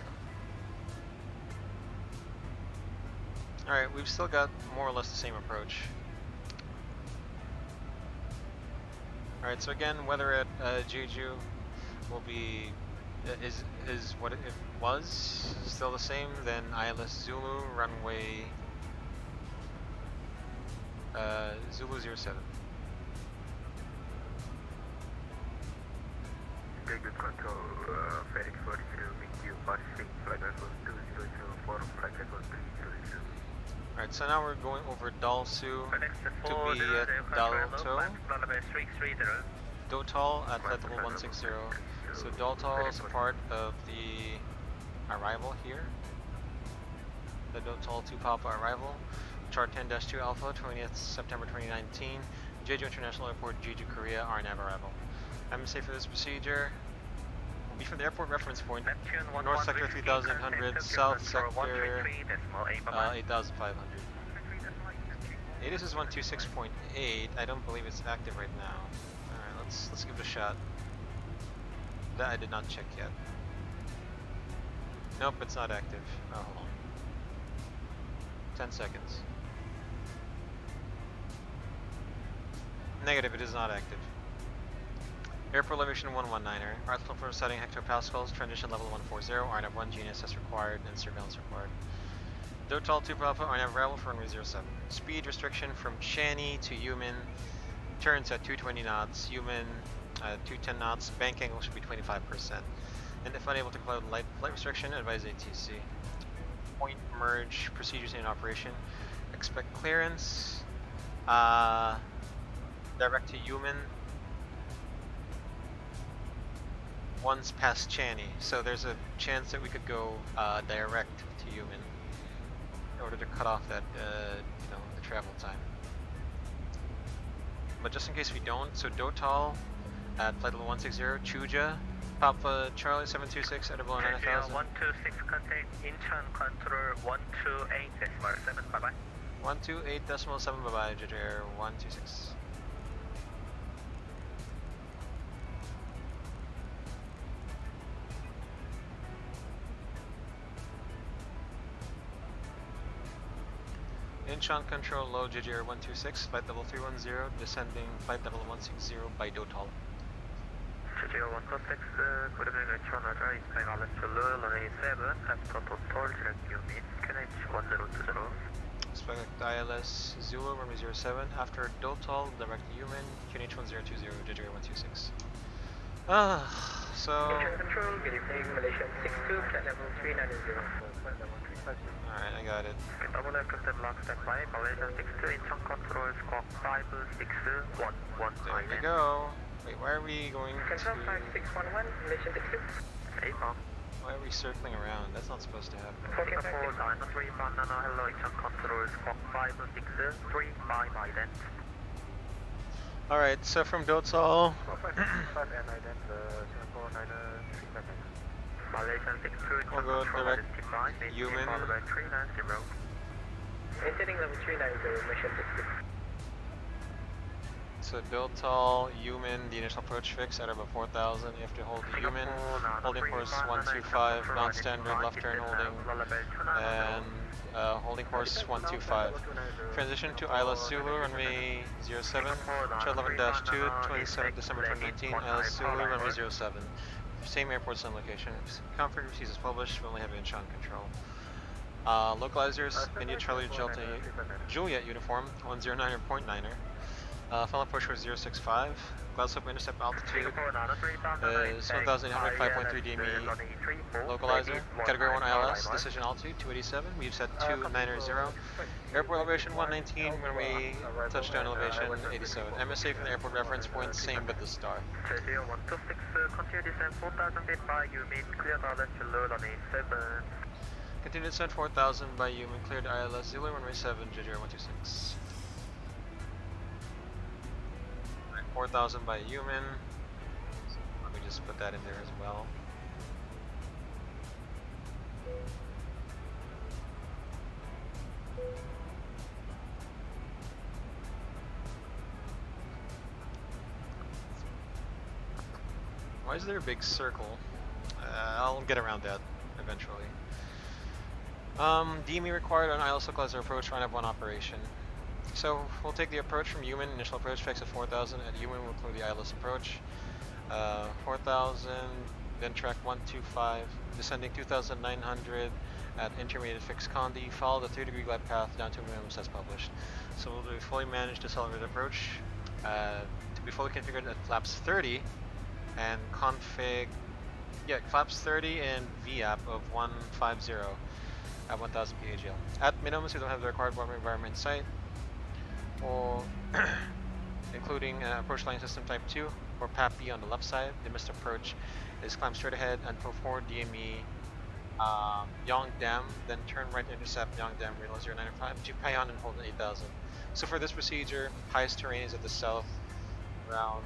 Alright, we've still got more or less the same approach. Alright, so again, weather at Jeju will be is what it was, still the same. Then ILS Zulu runway Zulu 07. Good control, FedEx 42, MQ Pacific, flight level 202, flight level 302. Alright, so now we're going over Dalsu FedEx to be at Dalto. Dotal at flight level 160. So Dotal is a part of the arrival here. The Dotal 2 Papa arrival. Chart 10-2 Alpha, 20th September 2019. Jeju International Airport, Jeju, Korea, RNAV arrival. MSA for this procedure will be from the airport reference point, North Sector 3100, South Sector 8500. ADS is 126.8. I don't believe it's active right now. Alright, let's give it a shot. That I did not check yet. Nope, it's not active. Oh, hold on. 10 seconds. Negative, it is not active. Airport elevation 119er. Altitude for setting hectopascals. Transition level 140. RNAV 1 GNSS required and surveillance required. Dotal 2 Papa. RNAV arrival for runway 07. Speed restriction from Chani to Yumen. Turns at 220 knots. Yumen 210 knots. Bank angle should be 25%. And if unable to comply with flight restriction, advise ATC. Point merge procedures in operation. Expect clearance. Direct to Yumen. Once past Chani, so there's a chance that we could go direct to Yumen in order to cut off that, the travel time. But just in case we don't, so Dotal at flight level 160, Chuja, Papa Charlie 726 at below 9000. 126 contact Incheon control 128.7, bye bye. 128.7, bye bye, Jeju Air 126. Incheon control low Jeju Air 126, flight level 310, descending flight level 160 by Dotal. Jeju Air 126, good evening, Incheon Roger, Eastbound Alice Zulu, runway 7, after total, direct unit, QNH 1020. Expect ILS Zulu, runway 07, after Dotal, direct Yumen, QNH 1020, Jeju Air 126. So... Incheon control, good evening, Malaysian 62, flight level 390, flight level 350. Alright, I got it. Double aircraft block standby, Malaysian 62, Incheon control, squawk 56111. There we go. Wait, why are we going to... Control 5611, Malaysian 62. Hey, Mom. Why are we circling around? That's not supposed to happen. Okay, hello, Incheon control, squawk 563, bye bye then. Alright, so from Dotal... Malaysian 62, we'll go direct Yumen. Maintaining level 390, mission 62. So Dotal, Yumen, the initial approach fix at about 4000. You have to hold the Yumen, holding course 125, non-standard left turn holding, and holding course 125. Transition to ILS Zulu, runway 07, chart 11-2, 27 December 2019, ILS Zulu, runway 07. Same airports and location. Config receipts is published, we only have Incheon control. Localizers, India Charlie Juliet uniform, 109.9er. Final approach for 065. Cloud slope intercept altitude is 1,805.3 DME localizer. Category 1 ILS, decision altitude 287. We've set 290. Airport elevation 119, runway touchdown elevation 87. MSA from the airport reference point, same but the star. Jeju 126, continue descent 4,000 feet by Yumin, clear ILS to low runway 7. Continue descent 4,000 by Yumin, cleared ILS 0, runway 7, Jeju 126. 4,000 by Yumin. So let me just put that in there as well. Why is there a big circle? I'll get around that eventually. DME required on ILS localizer approach, line up 1 operation. So we'll take the approach from Yumin, initial approach fix at 4,000. At Yumin we'll clear the ILS approach. 4,000, then track 125, descending 2,900 at intermediate fixed Condi. Follow the 3-degree glide path down to minimums as published. So we'll do a fully managed accelerated approach to be fully configured at flaps 30 and config, flaps 30 and VAP of 150 at 1,000 PAGL. At minimums we don't have the required warming environment in sight. Or including approach line system type 2 or PAP-B on the left side. The missed approach is climb straight ahead until 4 DME Yongdam, then turn right to intercept Yongdam radar 095 to Payan and hold at 8,000. So for this procedure, highest terrain is at the south, around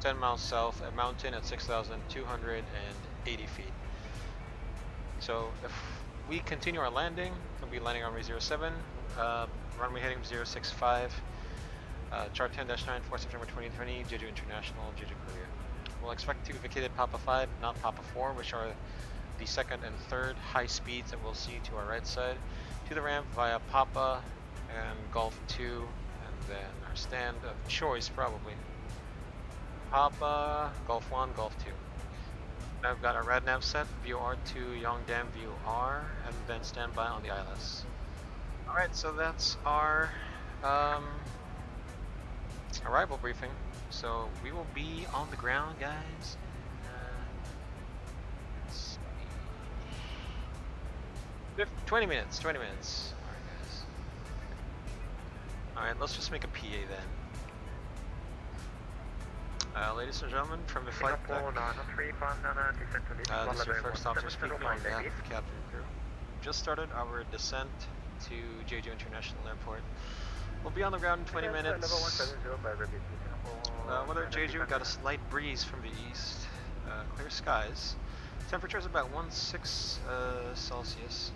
10 miles south, a mountain at 6,280 feet. So if we continue our landing, we'll be landing on runway 07. Runway heading 065, chart 10-9 for September 2020, Jeju International, Jeju, Korea. We'll expect to vacate at Papa 5, not Papa 4, which are the second and third high speeds that we'll see to our right side, to the ramp via Papa and Golf 2, and then our stand of choice probably. Papa, Golf 1, Golf 2. I've got our rad nav set, VOR to Yongdam VOR, and then stand by on the ILS. Alright, so that's our arrival briefing. So we will be on the ground, guys. Let's see. 20 minutes. Alright, guys. Alright, let's just make a PA then. Ladies and gentlemen, from the flight deck, this is your first officer speaking on behalf of Captain Crew. Just started our descent to Jeju International Airport. We'll be on the ground in 20 minutes. Weather at Jeju, got a slight breeze from the east. Clear skies. Temperature is about 16 Celsius.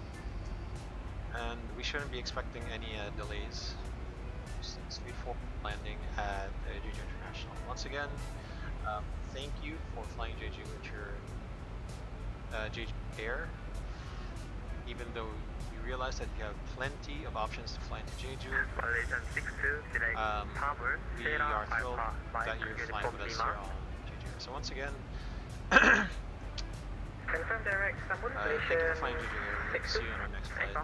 And we shouldn't be expecting any delays since before landing at Jeju International. Once again, thank you for flying Jeju with your Jeju Air. Even though we realize that you have plenty of options to fly into Jeju, we are thrilled that you're flying with us here on Jeju. So once again, thank you for flying Jeju Air. We'll see you on our next flight.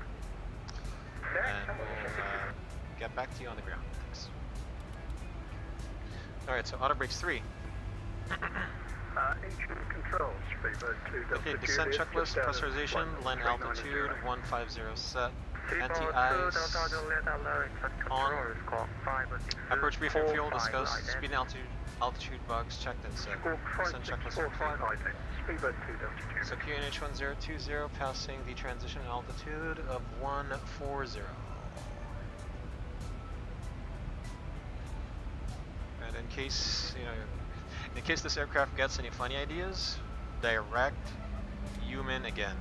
And we'll get back to you on the ground. Thanks. Alright, so auto brakes 3. Okay, descent checklist, pressurization, land altitude 150 set, anti-ice on, approach briefing fuel discussed, speed and altitude bugs checked and set, descent checklist complete. So QNH 1020 passing the transition altitude of 140. And in case, in case this aircraft gets any funny ideas, direct Yumin again.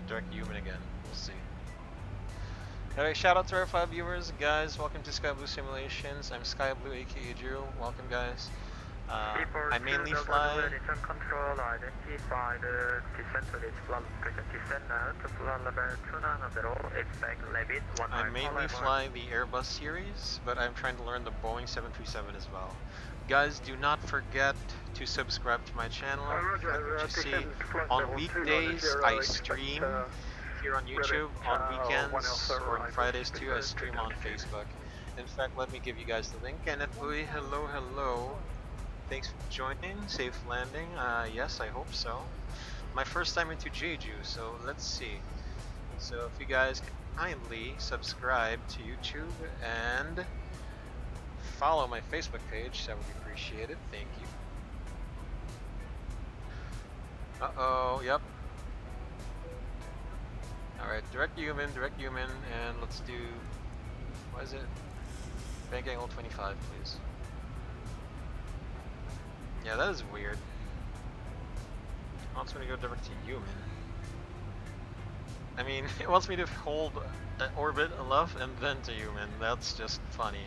We'll see. Alright, shout out to our 5 viewers, guys. Welcome to Sky Blue Simulations. I'm Sky Blue, aka Drew. Welcome, guys. I mainly fly. I mainly fly the Airbus series, but I'm trying to learn the Boeing 737 as well. Guys, do not forget to subscribe to my channel. You see, on weekdays I stream here on YouTube, on weekends or on Fridays too I stream on Facebook. In fact, let me give you guys the link. Kenneth Uy, hello, hello. Thanks for joining. Safe landing. Yes, I hope so. My first time into Jeju, so let's see. So if you guys can kindly subscribe to YouTube and follow my Facebook page, that would be appreciated. Thank you. Uh-oh, yep. Alright, direct human, and let's do, what is it? Bank angle 25, please. Yeah, that is weird. It wants me to go direct to human. I mean, it wants me to hold an orbit enough and then to human. That's just funny.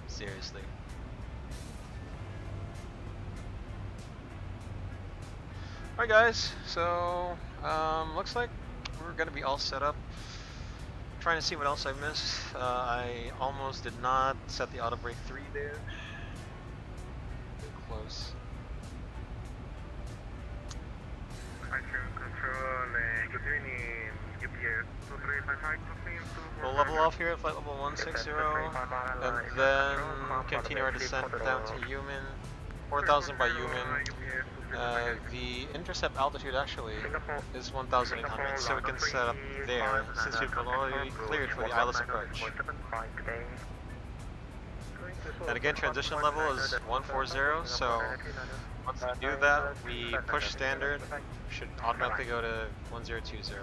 Seriously. Alright guys, so looks like we're gonna be all set up. Trying to see what else I missed. I almost did not set the auto brake 3 there. Too close. We'll level off here at flight level 160 and then continue our descent down to human. 4,000 by human. The intercept altitude actually is 1,800, so we can set up there since we've already cleared for the ILS approach. And again, transition level is 140, so once we do that, we push standard, should automatically go to 1020.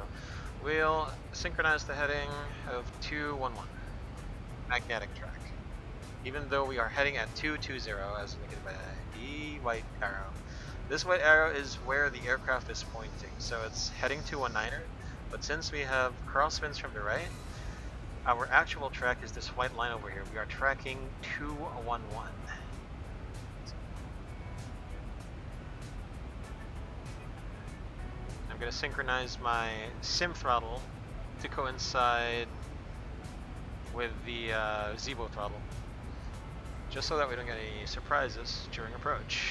We'll synchronize the heading of 211, magnetic track. Even though we are heading at 220 as indicated by the white arrow. This white arrow is where the aircraft is pointing, so it's heading to 19er, but since we have crosswinds from the right, our actual track is this white line over here. We are tracking 211. I'm going to synchronize my sim throttle to coincide with the Zibo throttle, just so that we don't get any surprises during approach.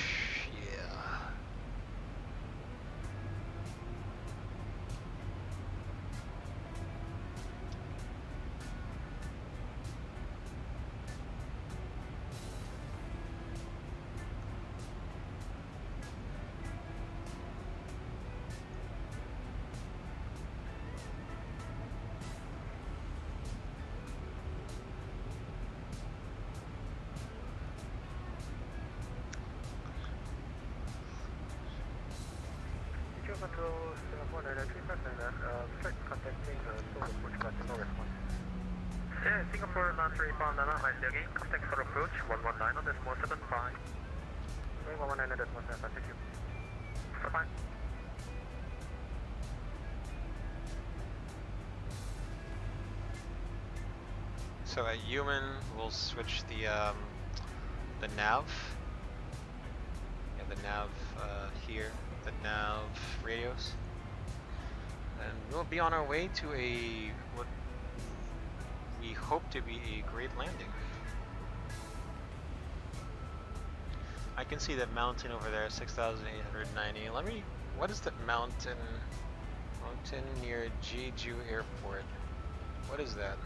Singapore non-3 pound again, contact for approach 119.75. 119.75, thank you. Bye-bye. So at human, we'll switch the nav. Yeah, the nav here, the nav radios, and we'll be on our way to a what we hope to be a great landing. I can see that mountain over there, 6,890. Let me. What is that mountain? Mountain near Jeju Airport. What is that?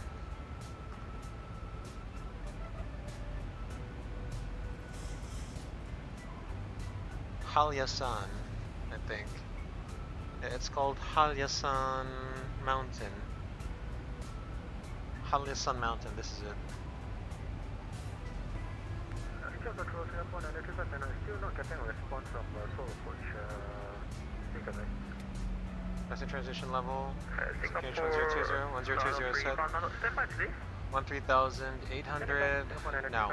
Halyasan, I think. It's called Halyasan Mountain. Halyasan Mountain, this is it. Still not getting a response from Seoul approach. That's in transition level. Singapore 1020 set. 13,800 now.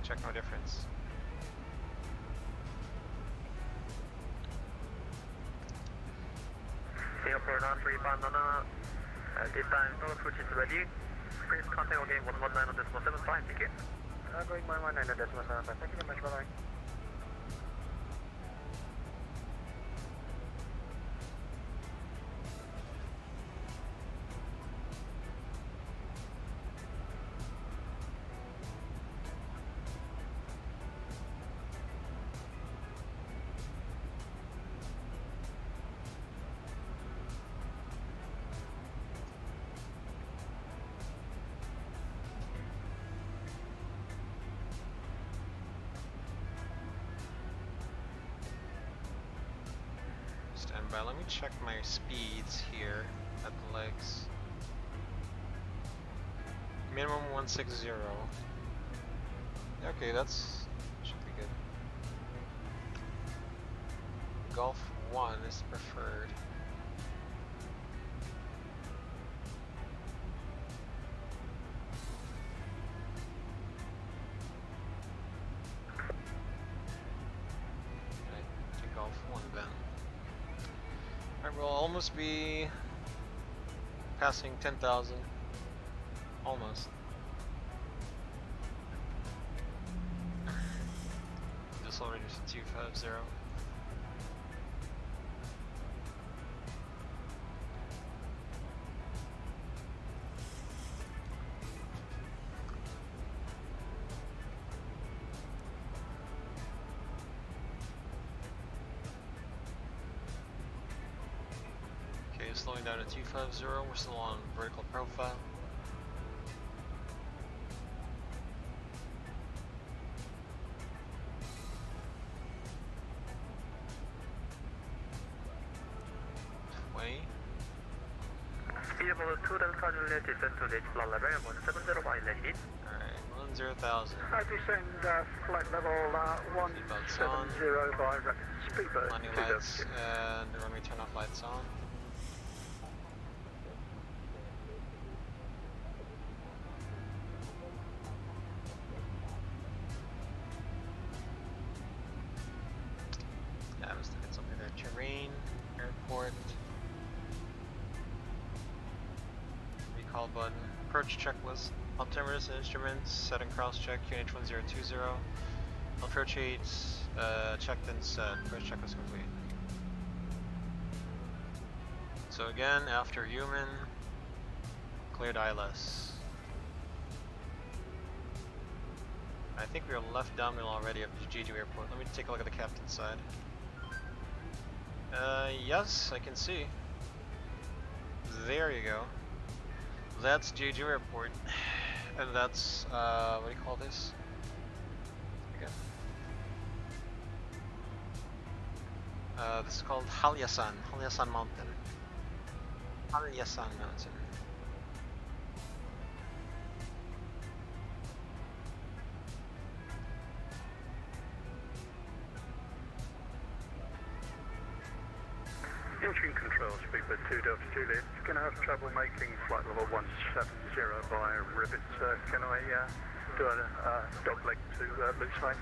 Check no difference. Singapore non-3 this time no approach is ready. Please contact again 119.75, thank you. Going 119.75, thank you very much, bye-bye. but let me check my speeds here at the legs. Minimum 160. Okay, that's should be good. Golf 1 is preferred. Take Golf 1 then. Alright, we'll almost be passing 10,000. Almost. This will reduce to 250. Okay, slowing down to 250. We're still on vertical profile. Zibo 2 Delta Juliet, descend to the flight level 170 by landing. Alright, 10,000. I descend flight level 170 by rapid speedbird. Landing lights and runway turn off lights on. Yeah, I was looking at something there. Terrain, airport. Recall button. Approach checklist. Altimeters and instruments. Set and cross check. QNH 1020. Approach 8. Checked and set. Approach checklist complete. So again, after human, cleared ILS. I think we are left downwind already of the Jeju airport. Let me take a look at the captain's side. Yes, I can see. There you go. That's Jeju airport. And that's, what do you call this? Okay. This is called Halyasan Mountain. Halyasan Mountain. Engine control, speedbird 2 Delta Juliet. Can I have trouble making flight level 170 by rivets? Can I do a dog leg to loose line?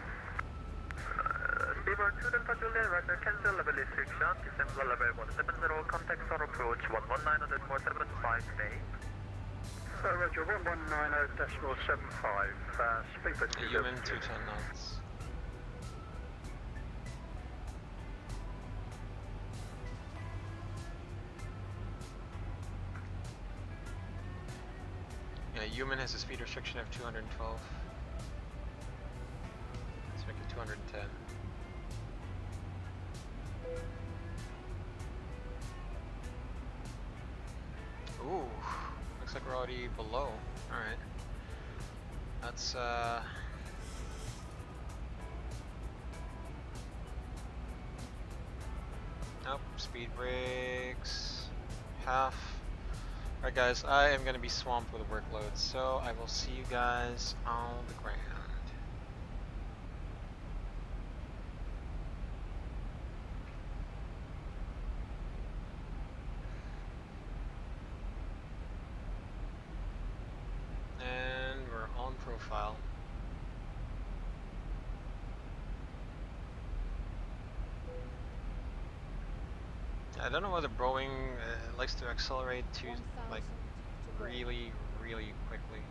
Zibo 2 Delta Juliet, Roger, cancel level restriction. December level 170, contact on approach 119.75 day. Roger, 119.75, speedbird 2 Human 210 knots. Yeah, human has a speed restriction of 212. Let's make it 210. Ooh, looks like we're already below. Alright. That's nope, speed brakes. Half. Alright guys, I am going to be swamped with workload, so I will see you guys on the ground. And we're on profile. I don't know whether Boeing likes to accelerate to like really quickly.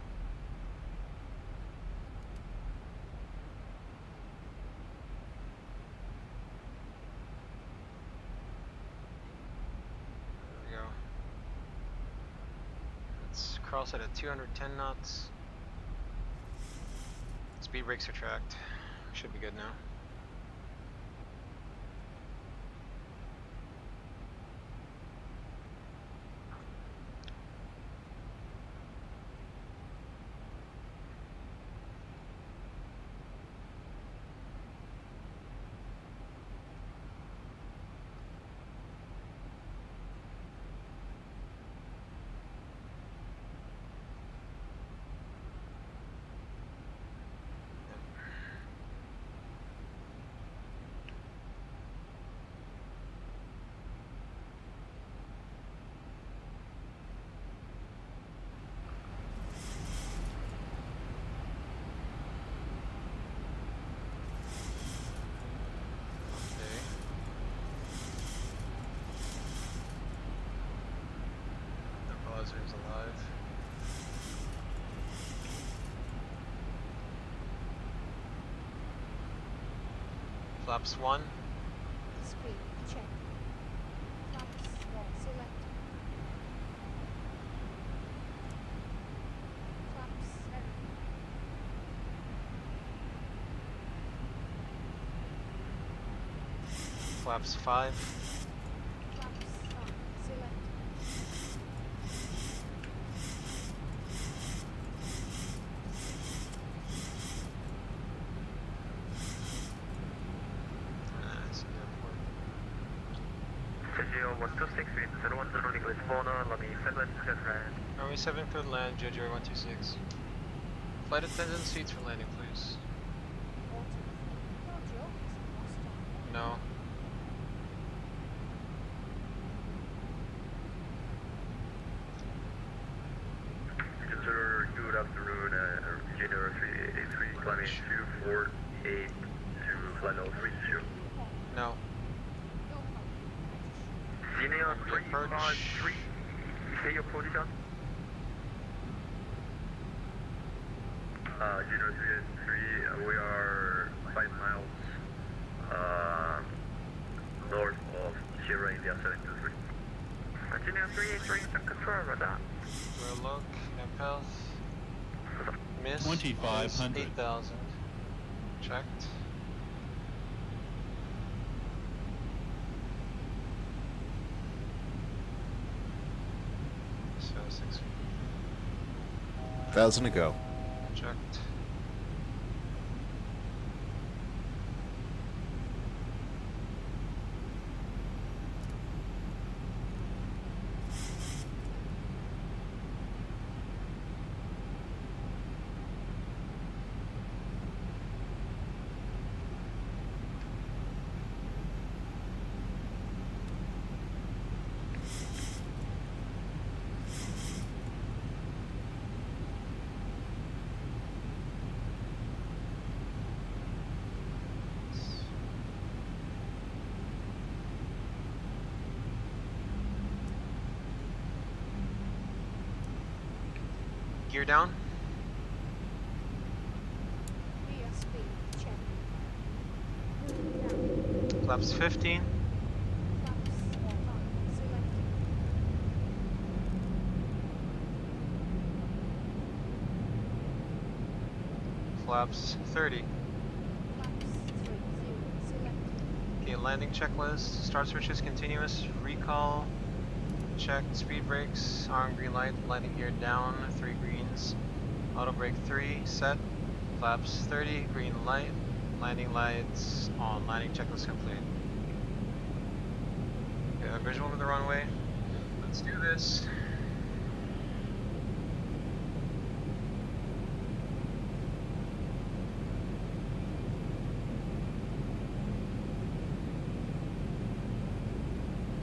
There we go. Let's cross it at 210 knots. Speed brakes are tracked. Should be good now. Flaps 1. Speed, check. Flaps 1, select. Flaps 7. Flaps 5. Flaps 5, select. That's the airport. Jeju 126 wind 010 English Bono, Lami 7 clear land. Runway 7 clear to land, Jeju 126. Flight attendant seats for landing, please. Auto. No jokes. Last time. No. Sir, good afternoon, January 383, climbing 248 to flight level 30. No. No problem. Senior Approach. 353, say your position. January 383, we are 5 miles north of Sierra India 723. January 383, some control, radar. We'll look. Impulse. Miss. 2500. 8,000. Checked. So 6 feet. 1,000 to go. Checked. Gear down. Rear speed, check. Moving down. Flaps 15. Flaps 5, select. Flaps 30. Flaps 30, select. Okay, landing checklist. Start switch is continuous. Recall. Checked. Speed brakes. On green light. Landing gear down. 3 greens. Auto brake 3. Set. Flaps 30. Green light. Landing lights on. Landing checklist complete. Okay, visual to the runway. Let's do this.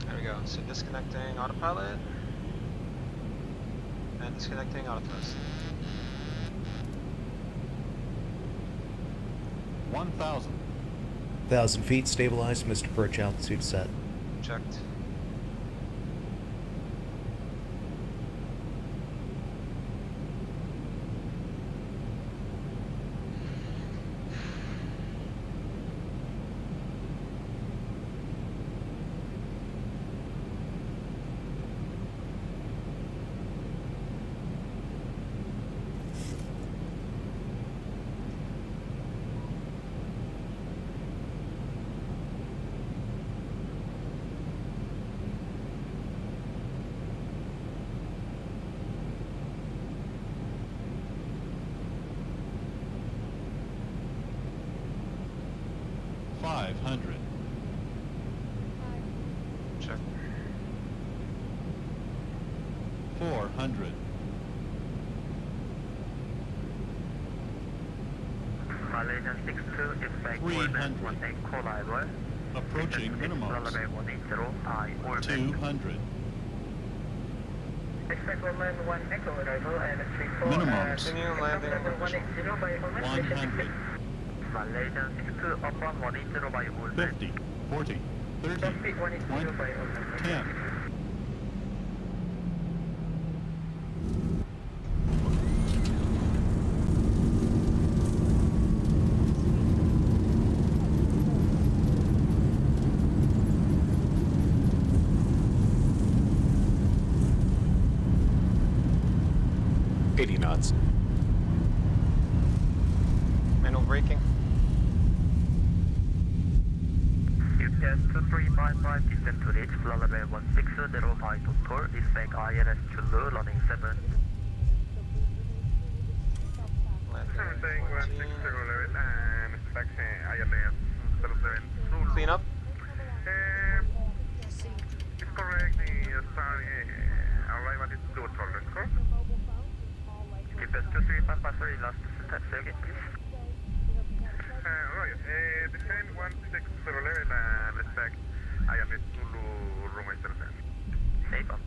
There we go. So disconnecting autopilot and disconnecting autothrust. 1,000. 1,000 feet, stabilized, missed approach altitude set. Checked. Check. 400. Malaysian 62, expect 300. 18 call arrival. Approaching minimums. Runway 180, I order. 200. Expect runway 1 echo arrival and 34. Minimums. Continue landing Number visual. 180 by Oman. 100. Malaysian 62, upon 180 by Oman. 50. 40. 30. Speed 180 by Oman. 10. I know braking. UPS 2355, descend to reach flight level 160 by total, respect INS Jeju, running 7. Saying 160 level and expect ILS 07 Seoul. Clean up. See, It's correct, the star arrival is total, that's correct? UPS 23553, last step, say again, please. Right, descend 160 level and expect ILS Zulu runway 07. Safe up.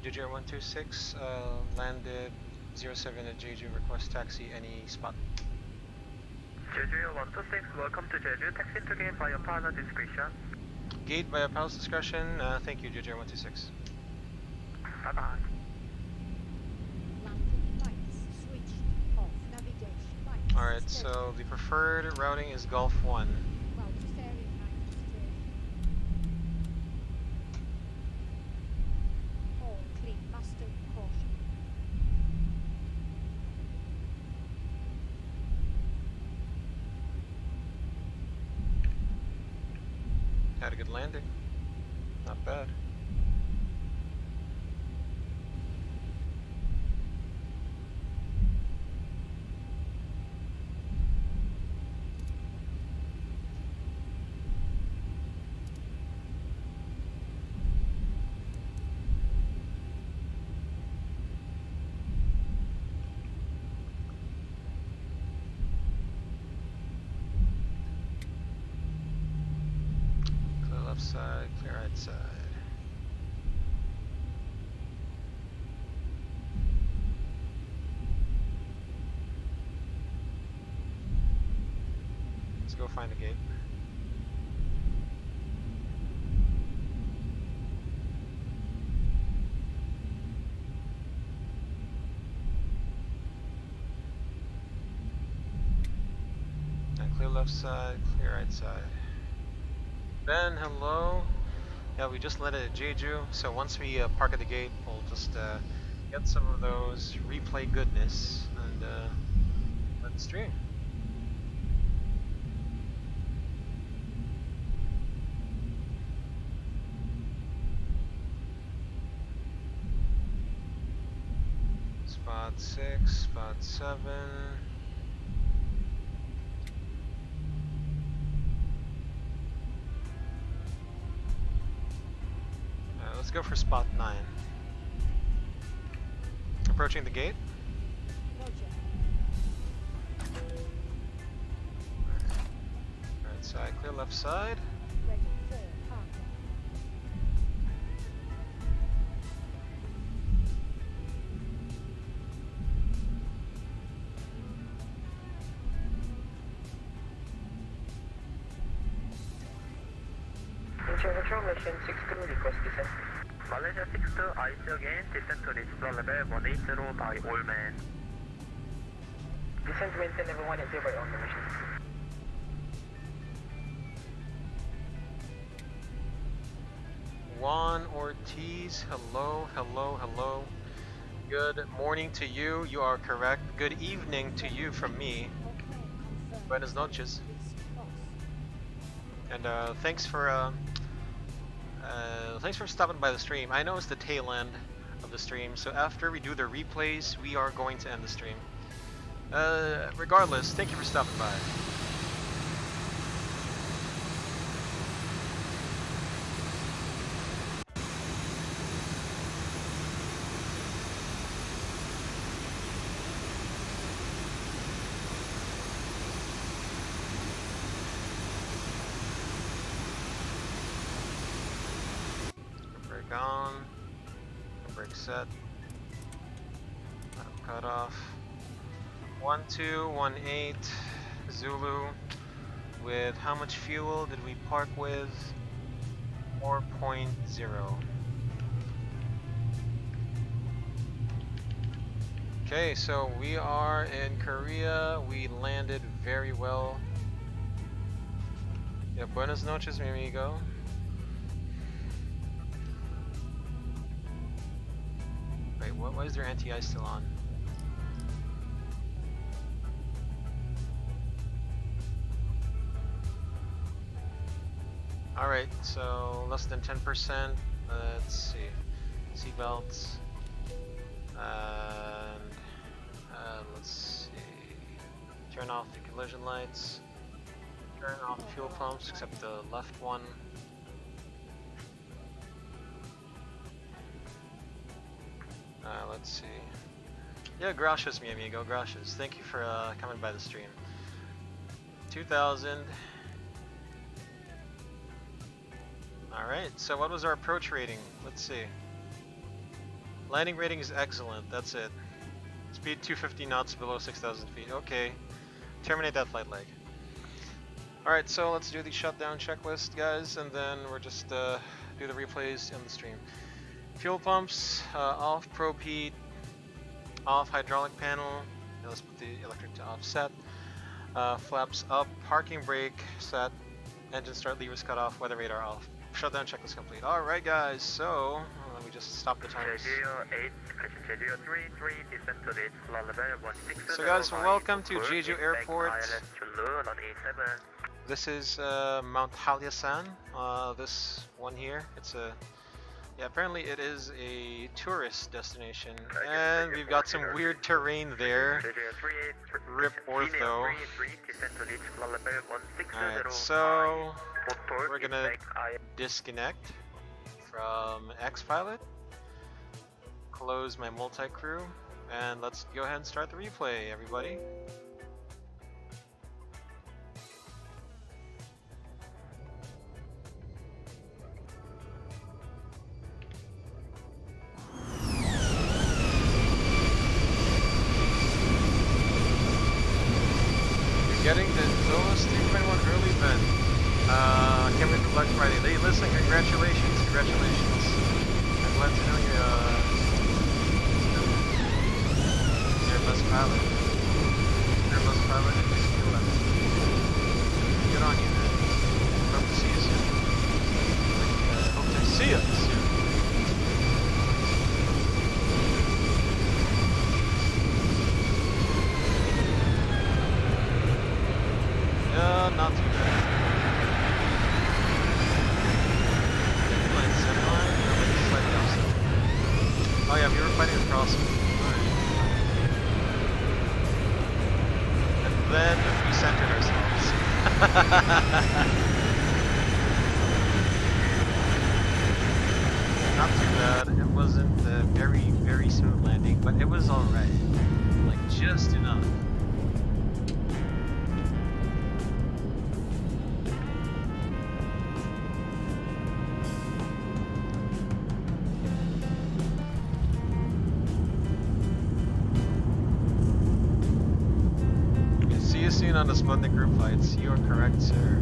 Jeju 126, landed 07 at Jeju, request taxi, any spot. Jeju 126, welcome to Jeju, taxi to gate via pilot discretion. Gate via pilot's discretion, thank you Jeju 126. Bye bye. landing lights switched off. Navigation lights. Alright, steady. so the preferred routing is Gulf 1. Well, just area 9 clear. All clean. Master caution. Had a good landing. Not bad. Clear left side, clear right side. Let's go find the gate. And clear left side, clear right side. Ben, hello. Yeah, we just landed at Jeju, so once we park at the gate, we'll just get some of those replay goodness and let it stream. Spot 6, spot 7. Let's go for spot 9. Approaching the gate. Roger. Right side, clear left side. Ready for cargo. International mission 62, request descent. Malaysia 62, IC again, descent to reach flight level 180 by all men. Descent to maintain level 180 by all mission. Juan Ortiz, hello, hello, hello. Good morning to you, you are correct. Good evening to you from me. Okay, confirmed. Buenas noches. Please cross. And thanks for stopping by the stream. I know it's the tail end of the stream, so after we do the replays, we are going to end the stream. Regardless, thank you for stopping by. Brake on, brake set, cut off. 1218 Zulu. With how much fuel did we park with? 4.0. Okay, so we are in Korea. We landed very well. Yeah, buenas noches, mi amigo. Wait, why is their anti-ice still on? Alright, so less than 10%. Let's see. Seatbelts. And let's see. Turn off the collision lights. Turn off the fuel pumps except the left one. Let's see. Yeah, gracias, mi amigo, gracias. Thank you for coming by the stream. 2000. Alright, so what was our approach rating? Let's see. Landing rating is excellent, that's it. Speed 250 knots below 6,000 feet. Okay. Terminate that flight leg. Alright, so let's do the shutdown checklist, guys, and then we're just do the replays in the stream. Fuel pumps, off probe heat, off hydraulic panel. Now let's put the electric to offset. Flaps up, parking brake set, engine start levers cut off, weather radar off. Shutdown checklist complete. Alright guys, so let me just stop the timers. So guys, welcome to Jeju Airport. This is Mount Halyasan. This one here, it's a apparently it is a tourist destination, and we've got some weird terrain there. Rip ortho. Alright, so we're gonna disconnect from X-Pilot, close my multi-crew, and let's go ahead and start the replay, everybody. Getting the ToLiSs 3.1 early event. Can't wait for Black Friday. Hey, listen, congratulations, congratulations. I'm glad to know you're best pilot. You're best pilot in this field. Good on you, man. Hope to see you soon. Hope to see you soon. Not too bad. Oh yeah, we were fighting across. Alright. And then we centered ourselves. Not too bad. It wasn't a very, very smooth landing, but it was alright. Like, just enough. On the Sputnik group flights, you are correct, sir.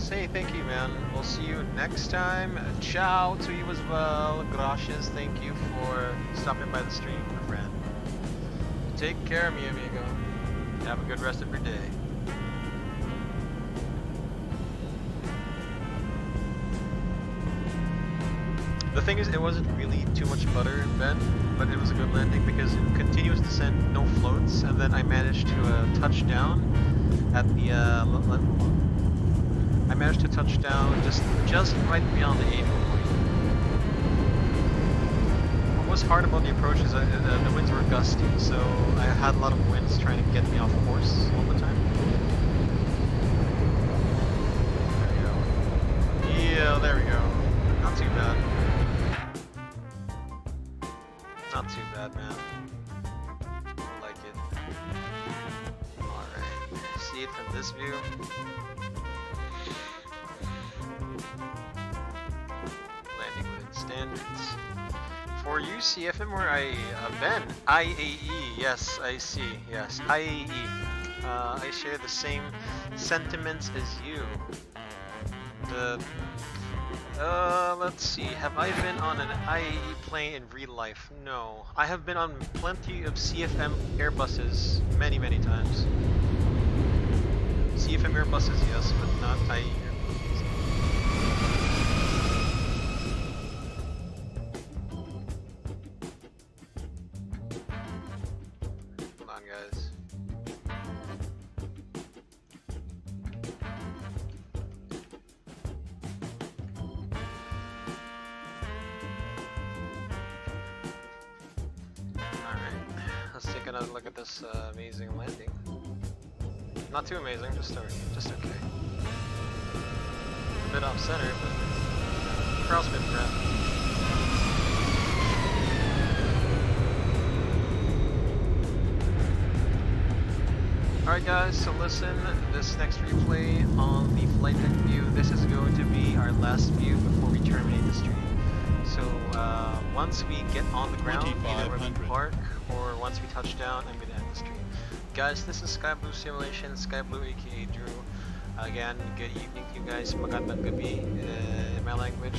Hey, thank you, man. We'll see you next time. Ciao to you as well. Gracias. Thank you for stopping by the stream, my friend. Take care, mi amigo. Have a good rest of your day. The thing is, it wasn't really too much butter, Ben, but it was a good landing because it continuous descent, no floats, and then I managed to touch down at the I managed to touch down just right beyond the aiming point. What was hard about the approach is the winds were gusty, so I had a lot of winds trying to get me off course all the time. There we go. Yeah, there we go. Not too bad. Not too bad, man. I like it. Alright. See it from this view. Landing within standards. For you, CFM or Ben? IAE, yes, I see, yes, IAE. I share the same sentiments as you. Let's see, have I been on an IAE plane in real life? No. I have been on plenty of CFM Airbuses many times. CFM Airbuses, yes, but not IAE Airbuses. Hold on, guys. Let's take another look at this amazing landing. Not too amazing, just okay. A bit off center, but crosswind crap. Alright guys, so listen, this next replay on the flight deck view, this is going to be our last view before we terminate the stream. So once we get on the ground, either when we park or once we touch down, I'm going to end the stream. Guys, this is Sky Blue Simulation, Sky Blue aka Drew. Again, good evening to you guys, magandang gabi in my language.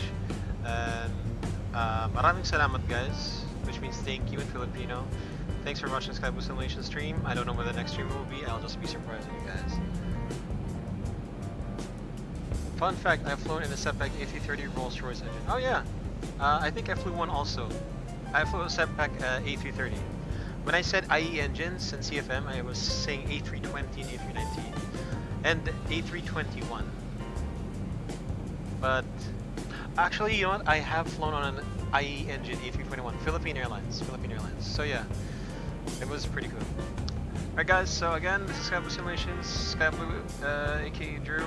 And maraming salamat guys, which means thank you in Filipino. Thanks for watching Sky Blue Simulation stream. I don't know where the next stream will be, I'll just be surprising you guys. Fun fact, I've flown in a Setback A330 Rolls-Royce engine. Oh yeah, I think I flew one also. I flew a Setback A330. When I said IE engines and CFM, I was saying A320 and A319 and A321. But actually, you know what? I have flown on an IE engine A321, Filipino Airlines. So yeah, it was pretty cool. Alright guys, so again, this is Sky Blue Simulations, Sky Blue, aka Drew.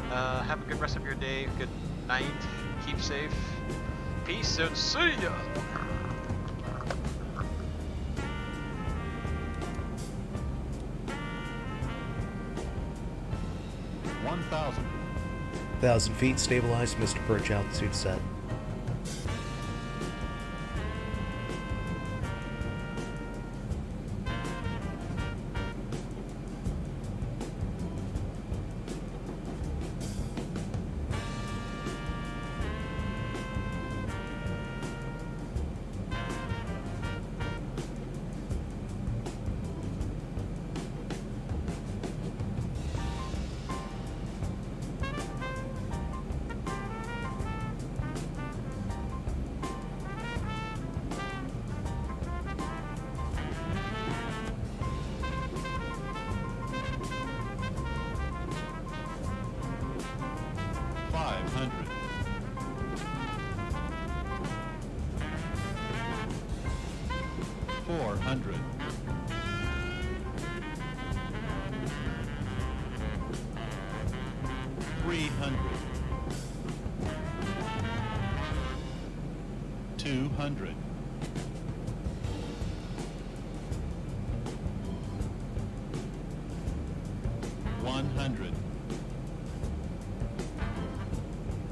Have a good rest of your day, good night, keep safe, peace and see ya! 1,000 feet, stabilized, Mr. Perch, altitude set.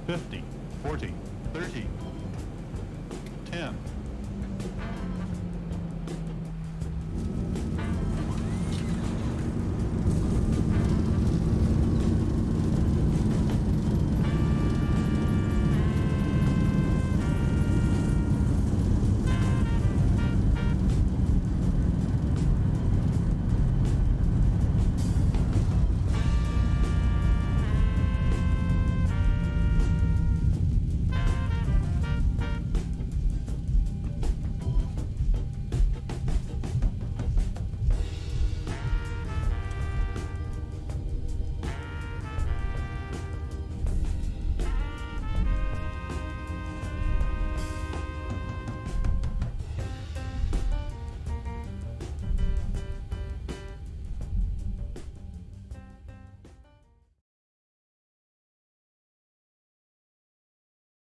$50, $40, $30, $10.